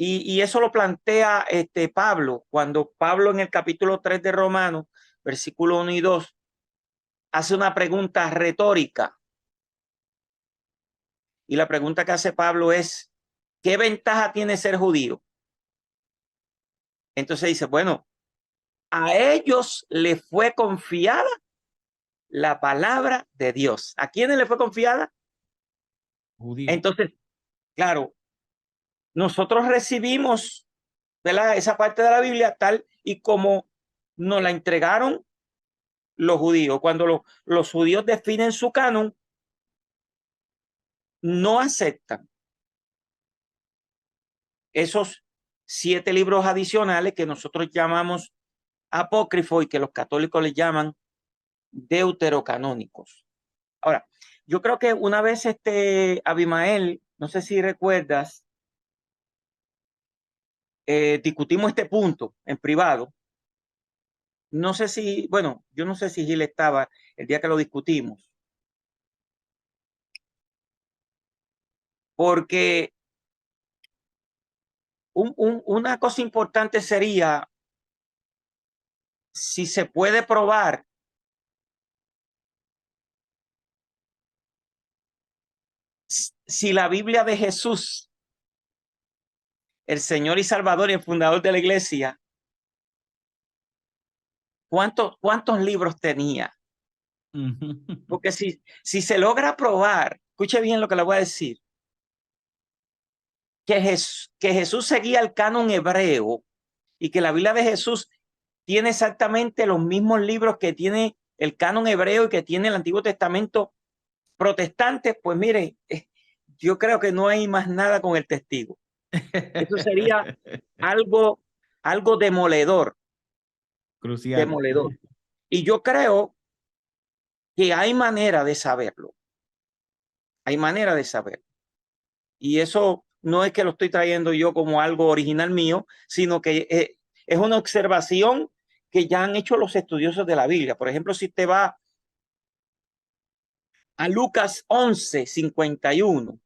Y eso lo plantea Pablo, cuando Pablo en el capítulo 3 de Romanos, versículo 1 y 2, hace una pregunta retórica. Y la pregunta que hace Pablo es, ¿qué ventaja tiene ser judío? Entonces dice, bueno, a ellos les fue confiada la palabra de Dios. ¿A quiénes le fue confiada? Judío. Entonces, claro, nosotros recibimos, ¿verdad?, esa parte de la Biblia tal y como nos la entregaron los judíos. Cuando los judíos definen su canon, no aceptan esos 7 libros adicionales que nosotros llamamos apócrifos y que los católicos les llaman deuterocanónicos. Ahora, yo creo que una vez Abimael, no sé si recuerdas, discutimos este punto en privado. No sé si, bueno, yo no sé si Gil estaba el día que lo discutimos. Porque una cosa importante sería si se puede probar si la Biblia de Jesús, el Señor y Salvador y el fundador de la iglesia, ¿cuántos libros tenía? Porque si se logra probar, escuche bien lo que le voy a decir, que Jesús seguía el canon hebreo y que la Biblia de Jesús tiene exactamente los mismos libros que tiene el canon hebreo y que tiene el Antiguo Testamento protestante, pues mire, yo creo que no hay más nada con el testigo. Eso sería algo demoledor. Crucial. Demoledor. Y yo creo que hay manera de saberlo. Hay manera de saberlo. Y eso no es que lo estoy trayendo yo como algo original mío, sino que es una observación que ya han hecho los estudiosos de la Biblia. Por ejemplo, si te va a Lucas 11:51,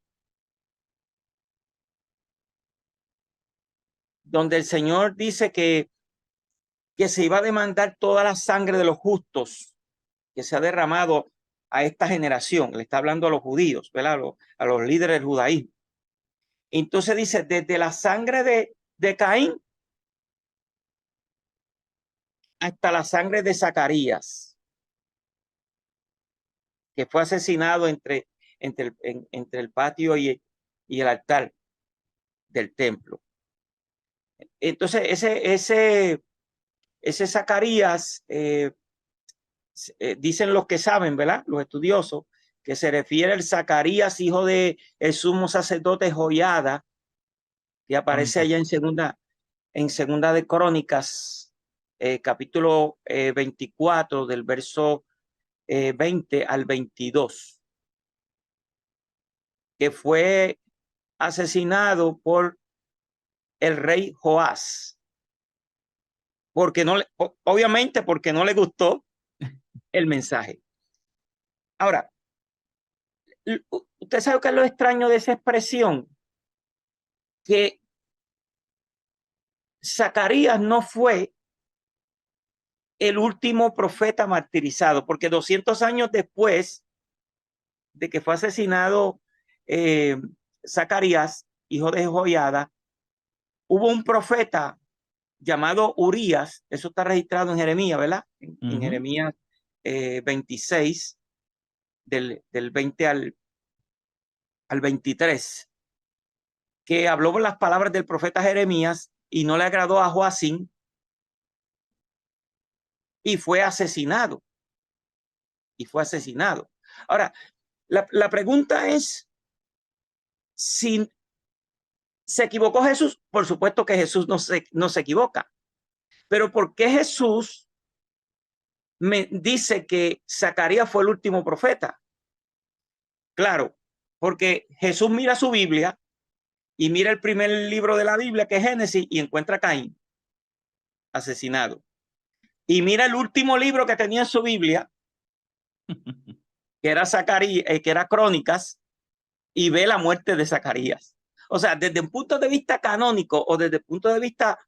donde el Señor dice que se iba a demandar toda la sangre de los justos que se ha derramado a esta generación. Le está hablando a los judíos, ¿verdad? A los líderes del judaísmo. Entonces dice, desde la sangre de Caín hasta la sangre de Zacarías, que fue asesinado entre el patio y el altar del templo. Entonces, ese Zacarías, dicen los que saben, ¿verdad? Los estudiosos, que se refiere al Zacarías, hijo de el sumo sacerdote Joiada, que aparece allá en segunda de Crónicas, capítulo 24, del verso 20 al 22, que fue asesinado por el rey Joás, obviamente porque no le gustó el mensaje. Ahora, ¿usted sabe qué es lo extraño de esa expresión? Que Zacarías no fue el último profeta martirizado, porque 200 años después de que fue asesinado Zacarías, hijo de Joiada, hubo un profeta llamado Urías. Eso está registrado en Jeremías, ¿verdad? En Jeremías 26, del 20 al 23, que habló las palabras del profeta Jeremías y no le agradó a Joacín y fue asesinado. Ahora, la pregunta es, si se equivocó Jesús. Por supuesto que Jesús no se equivoca. Pero ¿por qué Jesús me dice que Zacarías fue el último profeta? Claro, porque Jesús mira su Biblia y mira el primer libro de la Biblia, que es Génesis, y encuentra a Caín asesinado. Y mira el último libro que tenía en su Biblia, que era Zacarías, que era Crónicas, y ve la muerte de Zacarías. O sea, desde un punto de vista canónico o desde el punto de vista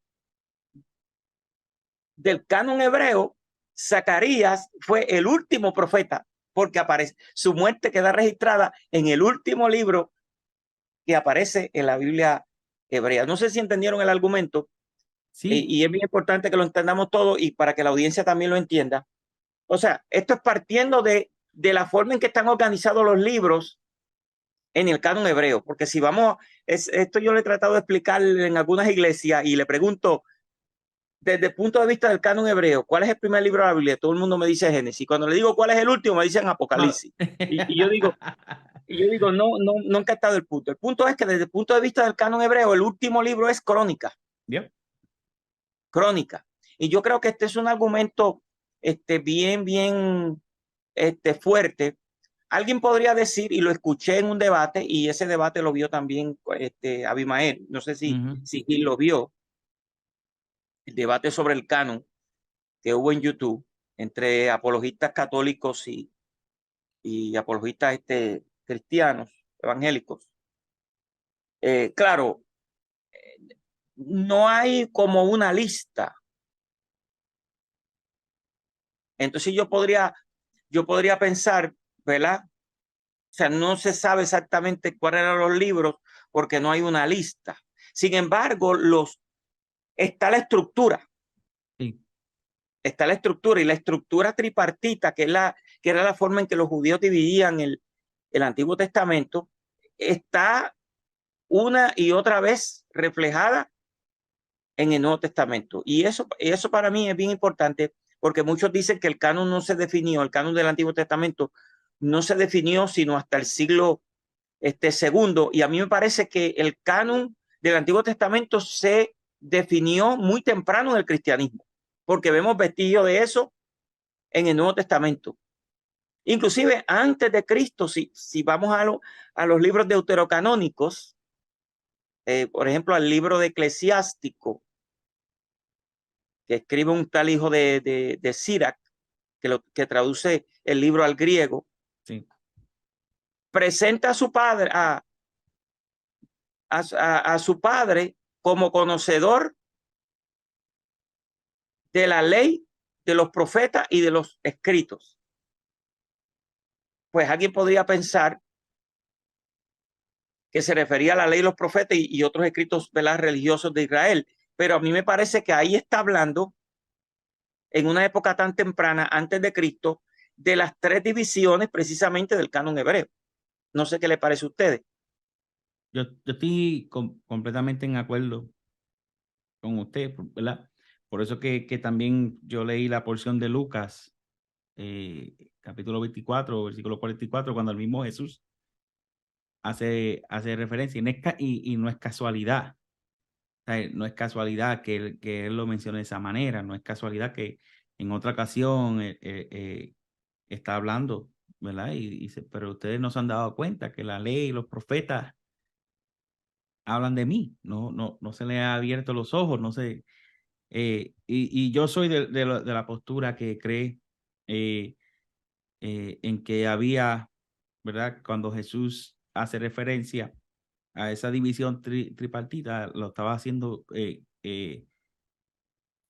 del canon hebreo, Zacarías fue el último profeta, porque su muerte queda registrada en el último libro que aparece en la Biblia hebrea. No sé si entendieron el argumento. Sí. Y es bien importante que lo entendamos todo y para que la audiencia también lo entienda. O sea, esto es partiendo de la forma en que están organizados los libros en el canon hebreo, porque si vamos, esto yo le he tratado de explicar en algunas iglesias y le pregunto, desde el punto de vista del canon hebreo, ¿cuál es el primer libro de la Biblia? Todo el mundo me dice Génesis. Cuando le digo cuál es el último, me dicen Apocalipsis. Y yo digo, no he captado el punto. El punto es que desde el punto de vista del canon hebreo, el último libro es Crónica. Yep. Crónica. Y yo creo que este es un argumento bien fuerte. Alguien podría decir, y lo escuché en un debate, y ese debate lo vio también Abimael. No sé si Gil lo vio. El debate sobre el canon que hubo en YouTube entre apologistas católicos y apologistas cristianos, evangélicos. Claro, no hay como una lista. Entonces yo podría pensar, ¿verdad? O sea, no se sabe exactamente cuáles eran los libros porque no hay una lista. Sin embargo, está la estructura. Sí. Está la estructura, y la estructura tripartita, que era la forma en que los judíos dividían el Antiguo Testamento, está una y otra vez reflejada en el Nuevo Testamento. Y eso para mí es bien importante, porque muchos dicen que el canon no se definió, el canon del Antiguo Testamento no se definió sino hasta el siglo segundo, y a mí me parece que el canon del Antiguo Testamento se definió muy temprano en el cristianismo, porque vemos vestigios de eso en el Nuevo Testamento. Inclusive antes de Cristo, si vamos a los libros deuterocanónicos, por ejemplo, al libro de Eclesiástico, que escribe un tal hijo de Sirac, que traduce el libro al griego, Sí. presenta a su padre, a su padre como conocedor de la ley, de los profetas y de los escritos. Pues alguien podría pensar que se refería a la ley, los profetas y otros escritos, ¿verdad?, religiosos de Israel. Pero a mí me parece que ahí está hablando, en una época tan temprana, antes de Cristo, de las tres divisiones precisamente del canon hebreo. No sé qué le parece a ustedes. Yo estoy completamente en acuerdo con usted, ¿verdad? Por eso que también yo leí la porción de Lucas, capítulo 24, versículo 44, cuando el mismo Jesús hace referencia, y no es casualidad. O sea, no es casualidad que él lo mencione de esa manera, no es casualidad que en otra ocasión está hablando, ¿verdad? Y dice, pero ustedes no se han dado cuenta que la ley y los profetas hablan de mí, no se les ha abierto los ojos, no sé. Y yo soy de la postura que cree en que había, ¿verdad? Cuando Jesús hace referencia a esa división tripartita, lo estaba haciendo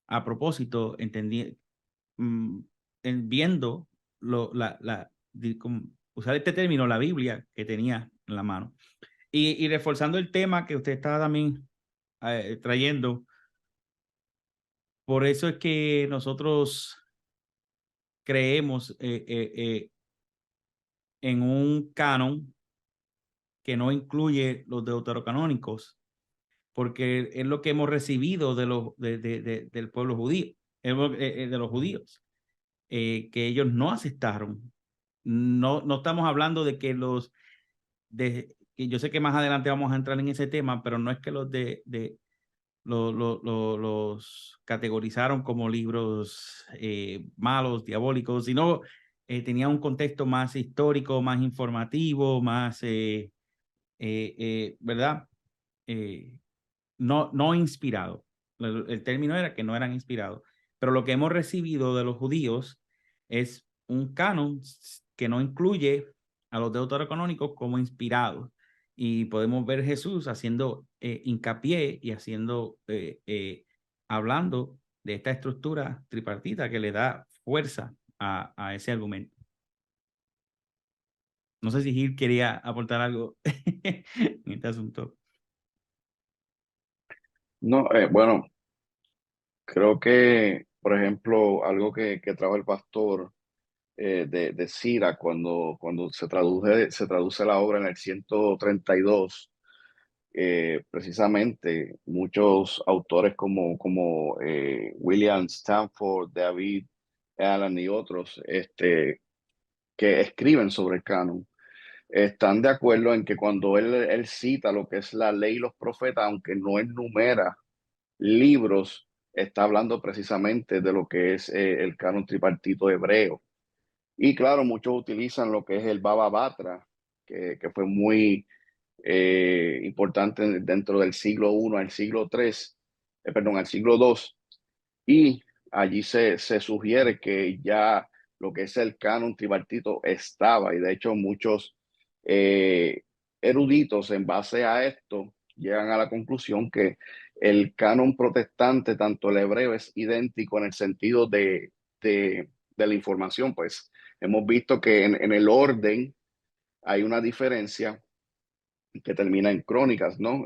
a propósito, viendo usar este término, la Biblia que tenía en la mano. Y reforzando el tema que usted estaba también trayendo, por eso es que nosotros creemos en un canon que no incluye los deuterocanónicos, porque es lo que hemos recibido del pueblo judío, de los judíos, que ellos no aceptaron. No estamos hablando de que que yo sé que más adelante vamos a entrar en ese tema, pero no es que los categorizaron como libros malos, diabólicos, sino tenía un contexto más histórico, más informativo, más, ¿verdad? No inspirado. El término era que no eran inspirados. Pero lo que hemos recibido de los judíos es un canon que no incluye a los deuterocanónicos como inspirados. Y podemos ver Jesús haciendo hincapié y hablando de esta estructura tripartita que le da fuerza a ese argumento. No sé si Gil quería aportar algo en este asunto. No, bueno, creo que, por ejemplo, algo que trajo el pastor de Sira cuando se traduce la obra en el 132, precisamente muchos autores como William Stanford, David Allen y otros que escriben sobre el canon, están de acuerdo en que cuando él cita lo que es la ley y los profetas, aunque no enumera libros, está hablando precisamente de lo que es el canon tripartito hebreo. Y claro, muchos utilizan lo que es el Baba Batra, que fue muy importante dentro del siglo I al siglo III, perdón, al siglo II. Y allí se sugiere que ya lo que es el canon tripartito estaba, y de hecho muchos eh, eruditos en base a esto llegan a la conclusión que el canon protestante, tanto el hebreo, es idéntico en el sentido de la información. Pues hemos visto que en el orden hay una diferencia que termina en Crónicas, ¿no?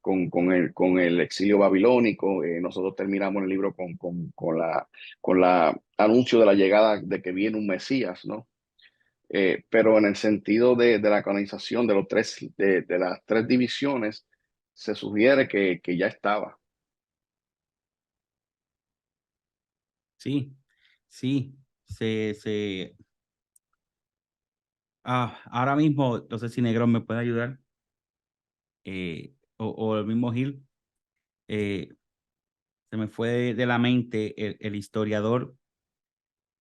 Con el exilio babilónico. Nosotros terminamos el libro con la anuncio de la llegada de que viene un Mesías, ¿no? Pero en el sentido de la canonización de las tres divisiones, se sugiere que ya estaba. Sí, sí, ahora mismo, no sé si Negrón me puede ayudar, o el mismo Gil, se me fue de la mente el historiador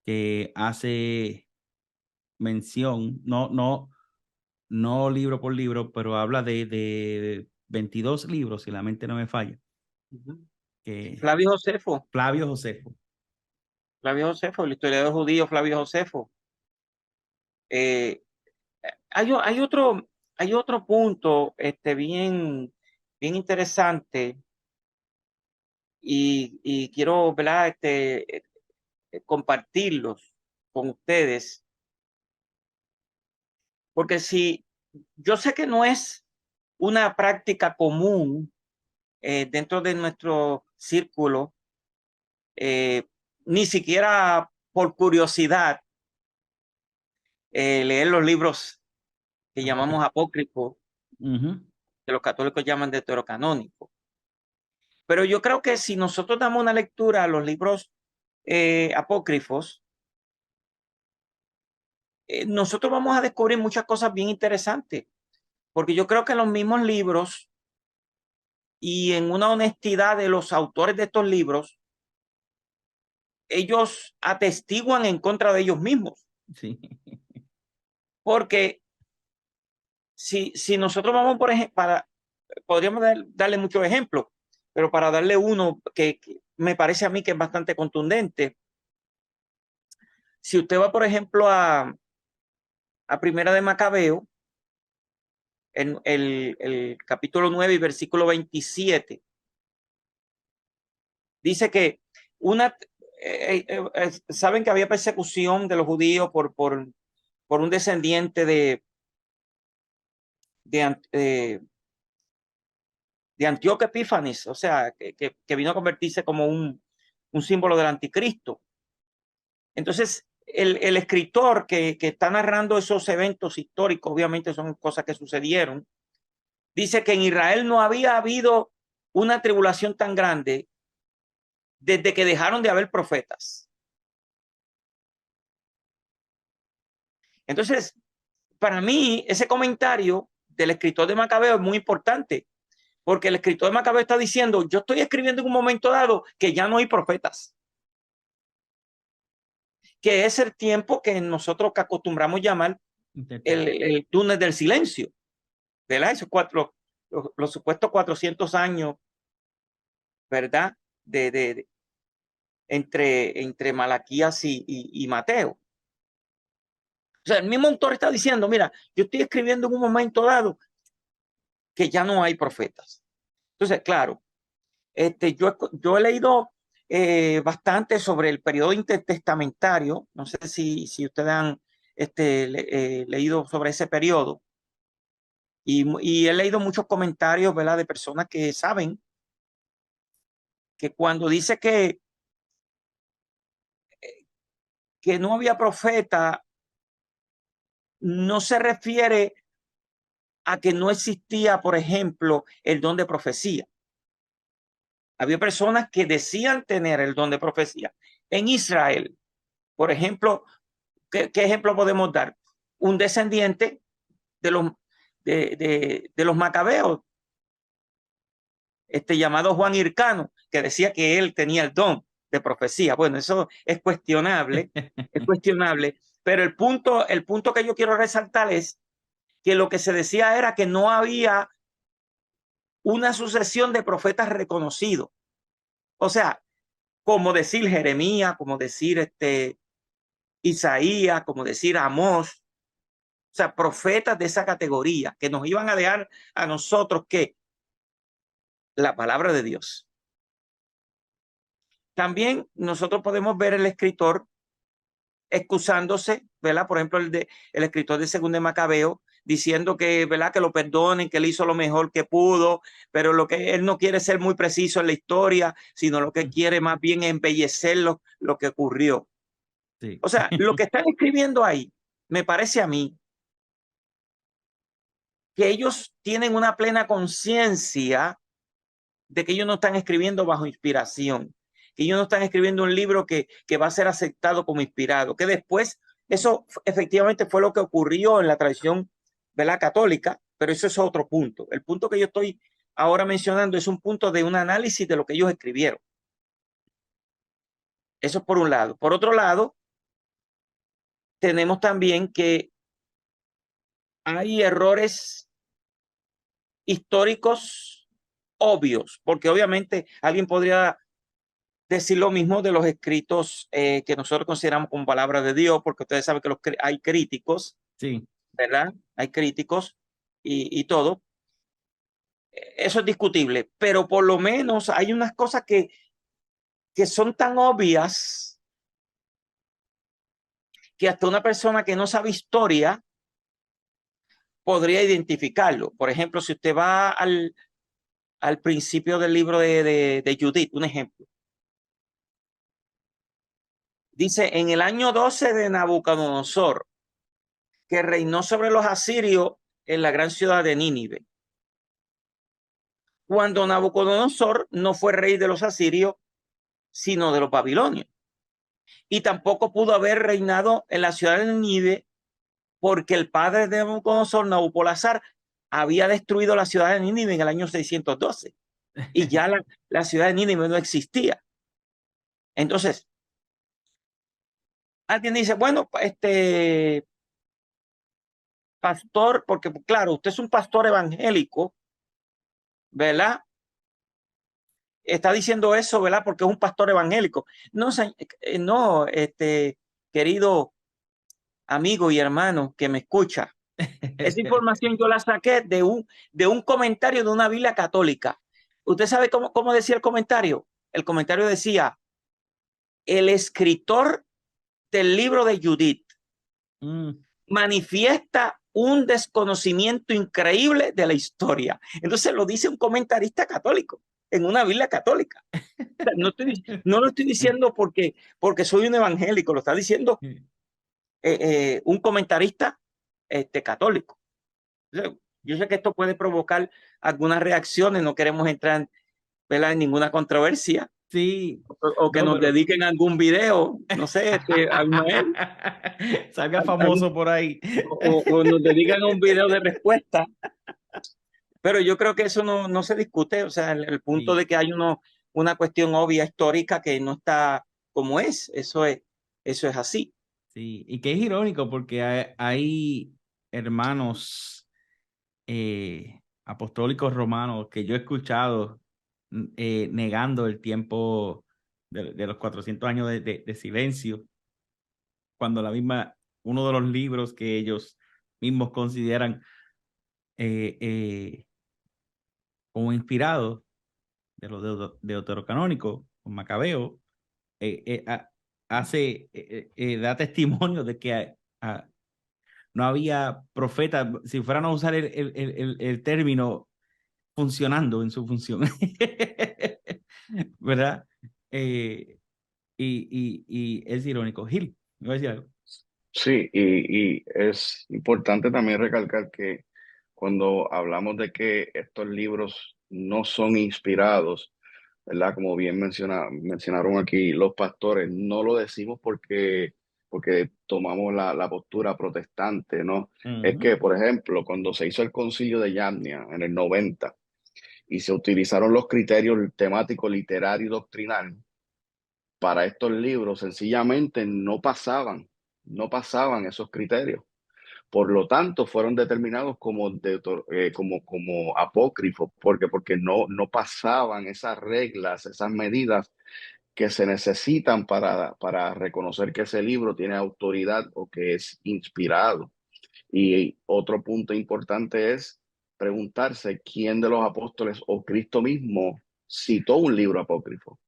que hace mención, no libro por libro, pero habla de 22 libros, si la mente no me falla, que Flavio Josefo. Flavio Josefo. Flavio Josefo, el historiador judío Flavio Josefo. Eh, hay otro punto bien interesante y quiero, ¿verdad? Compartirlos con ustedes, porque si yo sé que no es una práctica común dentro de nuestro círculo, ni siquiera por curiosidad, leer los libros que llamamos apócrifos, que los católicos llaman deuterocanónicos. Pero yo creo que si nosotros damos una lectura a los libros apócrifos, nosotros vamos a descubrir muchas cosas bien interesantes, porque yo creo que en los mismos libros y en una honestidad de los autores de estos libros, ellos atestiguan en contra de ellos mismos. Sí. Porque si nosotros vamos, por ejemplo, podríamos darle muchos ejemplos, pero para darle uno que me parece a mí que es bastante contundente. Si usted va, por ejemplo, a Primera de Macabeo, en el capítulo 9 y versículo 27, dice que saben que había persecución de los judíos por un descendiente de Antíoco Epífanes, o sea, que vino a convertirse como un símbolo del anticristo. Entonces, el escritor que está narrando esos eventos históricos, obviamente son cosas que sucedieron, dice que en Israel no había habido una tribulación tan grande desde que dejaron de haber profetas. Entonces, para mí, ese comentario del escritor de Macabeo es muy importante, porque el escritor de Macabeo está diciendo, yo estoy escribiendo en un momento dado que ya no hay profetas, que es el tiempo que nosotros que acostumbramos llamar el túnel del silencio, ¿verdad? Esos los supuestos 400 años, ¿verdad? Entre Malaquías y Mateo. O sea, el mismo autor está diciendo, mira, yo estoy escribiendo en un momento dado que ya no hay profetas. Entonces, claro, yo he leído bastante sobre el periodo intertestamentario. No sé si ustedes han leído sobre ese periodo. Y he leído muchos comentarios, ¿verdad?, de personas que saben que cuando dice que no había profeta, no se refiere a que no existía, por ejemplo, el don de profecía. Había personas que decían tener el don de profecía. En Israel, por ejemplo, ¿qué ejemplo podemos dar? Un descendiente de los macabeos, llamado Juan Hircano, que decía que él tenía el don de profecía. Bueno, eso es cuestionable, pero el punto que yo quiero resaltar es que lo que se decía era que no había una sucesión de profetas reconocidos. O sea, como decir Jeremías, como decir Isaías, como decir Amós, o sea, profetas de esa categoría que nos iban a dejar a nosotros que la palabra de Dios. También nosotros podemos ver el escritor excusándose, ¿verdad? Por ejemplo, el escritor de Segunda de Macabeo, diciendo que, ¿verdad?, que lo perdonen, que él hizo lo mejor que pudo, pero lo que él no quiere ser muy preciso en la historia, sino lo que quiere más bien embellecer lo que ocurrió. Sí. O sea, lo que están escribiendo ahí, me parece a mí, que ellos tienen una plena conciencia de que ellos no están escribiendo bajo inspiración, que ellos no están escribiendo un libro que va a ser aceptado como inspirado, que después eso efectivamente fue lo que ocurrió en la tradición, ¿verdad?, católica, pero eso es otro punto. El punto que yo estoy ahora mencionando es un punto de un análisis de lo que ellos escribieron. Eso es por un lado. Por otro lado, tenemos también que hay errores históricos obvios, porque obviamente alguien podría decir lo mismo de los escritos que nosotros consideramos como palabra de Dios, porque ustedes saben que hay críticos, Sí, ¿verdad? Hay críticos y todo. Eso es discutible, pero por lo menos hay unas cosas que son tan obvias que hasta una persona que no sabe historia podría identificarlo. Por ejemplo, si usted va al principio del libro de Judith, un ejemplo. Dice, en el año 12 de Nabucodonosor, que reinó sobre los asirios en la gran ciudad de Nínive. Cuando Nabucodonosor no fue rey de los asirios, sino de los babilonios. Y tampoco pudo haber reinado en la ciudad de Nínive porque el padre de Nabucodonosor, Nabopolassar, había destruido la ciudad de Nínive en el año 612 y ya la ciudad de Nínive no existía. Entonces, alguien dice, bueno, pastor, porque claro, usted es un pastor evangélico, ¿verdad? Está diciendo eso, ¿verdad? Porque es un pastor evangélico. No, no, querido amigo y hermano que me escucha, esa información yo la saqué de un comentario de una Biblia católica. ¿Usted sabe cómo decía el comentario? El comentario decía, el escritor del libro de Judith manifiesta un desconocimiento increíble de la historia. Entonces lo dice un comentarista católico en una Biblia católica. No lo estoy diciendo porque soy un evangélico, lo está diciendo un comentarista católico. Yo sé que esto puede provocar algunas reacciones, no queremos entrar, ¿verdad?, en ninguna controversia. Sí. O que No, nos pero... dediquen algún video, no sé, Ismael, Salga famoso por ahí. o nos dedican a un video de respuesta. Pero yo creo que eso no se discute, o sea, el punto Sí, de que hay una cuestión obvia histórica que no está como es, eso es así. sí. Y que es irónico porque hay hermanos apostólicos romanos que yo he escuchado negando el tiempo de los 400 años de silencio, cuando uno de los libros que ellos mismos consideran eh, como inspirados de los deuterocanónicos, con Macabeo, da testimonio de que no había profeta, si fueran a usar el término, funcionando en su función, ¿verdad? Y es irónico. Gil, me voy a decir algo. Sí, y es importante también recalcar que cuando hablamos de que estos libros no son inspirados, ¿verdad? Como bien mencionaron aquí los pastores, no lo decimos porque tomamos la postura protestante, ¿no? Es Ujú. que, por ejemplo, cuando se hizo el concilio de Yamnia en el 90 y se utilizaron los criterios temáticos literario y doctrinal para estos libros, sencillamente no pasaban esos criterios. Por lo tanto, fueron determinados como apócrifos, porque no pasaban esas reglas, esas medidas que se necesitan para reconocer que ese libro tiene autoridad o que es inspirado. Y otro punto importante es preguntarse quién de los apóstoles o Cristo mismo citó un libro apócrifo.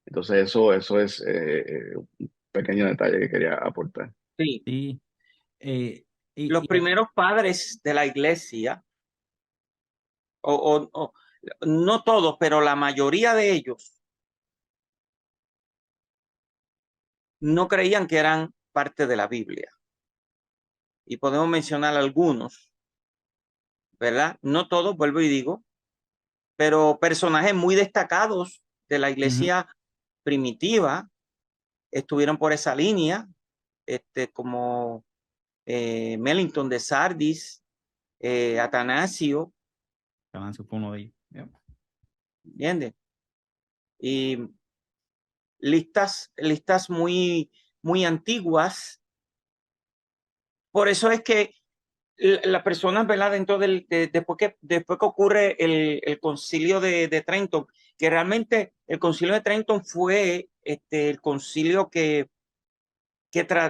Entonces, eso es un pequeño detalle que quería aportar. Sí. Sí. eh, Los y, y- primeros padres de la iglesia, o no todos, pero la mayoría de ellos, no creían que eran parte de la Biblia. Y podemos mencionar algunos, ¿verdad? No todos, vuelvo y digo, pero personajes muy destacados de la Ujú. iglesia primitiva estuvieron por esa línea, como Mellington de Sardis, Atanasio, Avanzo fue uno de ellos. Yeah. ¿entiendes? Y listas muy, muy antiguas. Por eso es que las personas, ¿verdad? Dentro después que ocurre el concilio de Trenton, que realmente el concilio de Trenton fue el concilio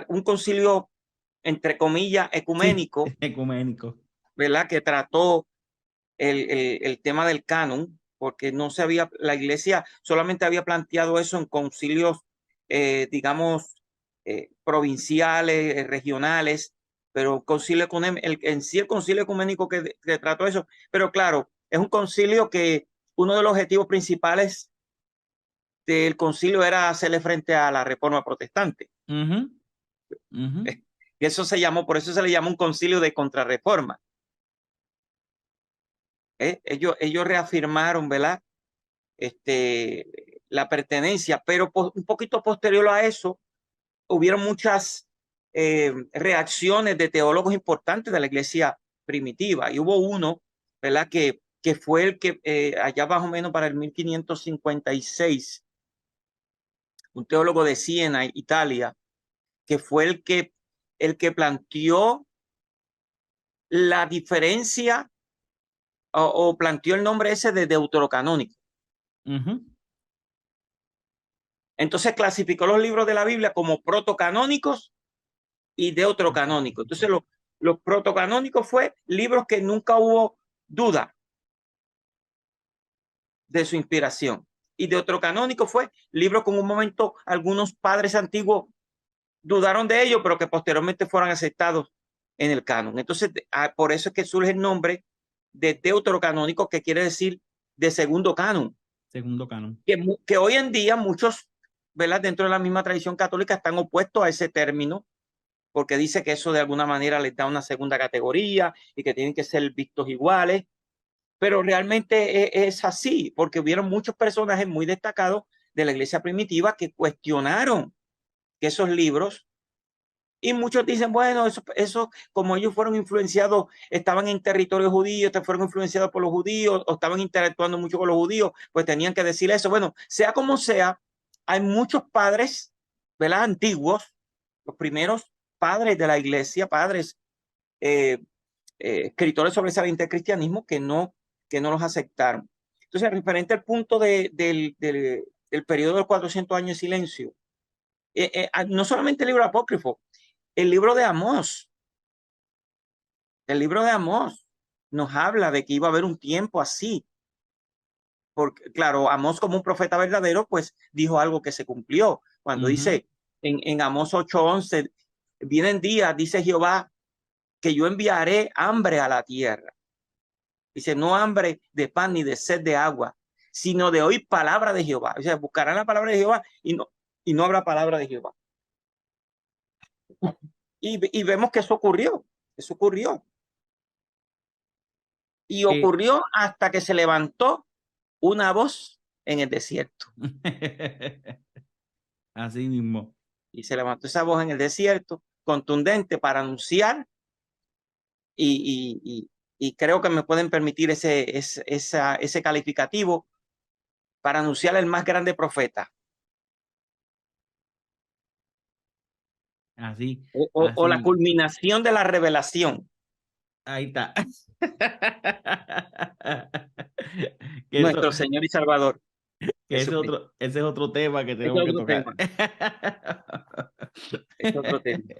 un concilio, entre comillas, ecuménico, Sí, ecuménico. ¿verdad? Que trató el tema del canon, porque la iglesia solamente había planteado eso en concilios, digamos, provinciales, regionales, pero en sí el concilio ecuménico que trató eso, pero claro, es un concilio que uno de los objetivos principales del concilio era hacerle frente a la reforma protestante. Y por eso se le llama un concilio de contrarreforma. Ellos reafirmaron, ¿verdad? La pertenencia, pero un poquito posterior a eso, hubieron muchas reacciones de teólogos importantes de la iglesia primitiva. Y hubo uno, ¿verdad? Que fue el que allá más o menos para el 1556, un teólogo de Siena, Italia, que fue el que planteó la diferencia o planteó el nombre ese de deuterocanónico. Entonces clasificó los libros de la Biblia como protocanónicos y deuterocanónicos. Entonces los protocanónicos fue libros que nunca hubo duda de su inspiración. Y deuterocanónico fue libros con un momento algunos padres antiguos dudaron de ellos, pero que posteriormente fueron aceptados en el canon. Entonces, por eso es que surge el nombre de deuterocanónico, que quiere decir de segundo canon. Segundo canon. Que hoy en día muchos, ¿verdad? Dentro de la misma tradición católica están opuestos a ese término, porque dice que eso de alguna manera les da una segunda categoría y que tienen que ser vistos iguales. Pero realmente es así, porque hubieron muchos personajes muy destacados de la iglesia primitiva que cuestionaron que esos libros, y muchos dicen, bueno, eso como ellos fueron influenciados, estaban en territorio judío, fueron influenciados por los judíos o estaban interactuando mucho con los judíos, pues tenían que decir eso. Bueno, sea como sea, hay muchos padres, ¿verdad? Antiguos, los primeros padres de la iglesia, padres, escritores sobresalientes del cristianismo que no los aceptaron. Entonces, referente al punto del periodo de los 400 años de silencio, no solamente el libro apócrifo, el libro de Amós nos habla de que iba a haber un tiempo así. Porque, claro, Amós, como un profeta verdadero, pues dijo algo que se cumplió. Cuando dice en Amós 8:11, vienen días, dice Jehová, que yo enviaré hambre a la tierra. Dice, no hambre de pan ni de sed de agua, sino de oír palabra de Jehová. O sea, buscarán la palabra de Jehová y no habrá palabra de Jehová. Y vemos que eso ocurrió. Y ocurrió hasta que se levantó una voz en el desierto. Así mismo. Y se levantó esa voz en el desierto, contundente para anunciar, y creo que me pueden permitir ese calificativo, para anunciar el más grande profeta. Así. O la culminación de la revelación. Ahí está. Nuestro Señor y Salvador. Ese es otro tema que tenemos que tocar. Es otro tema.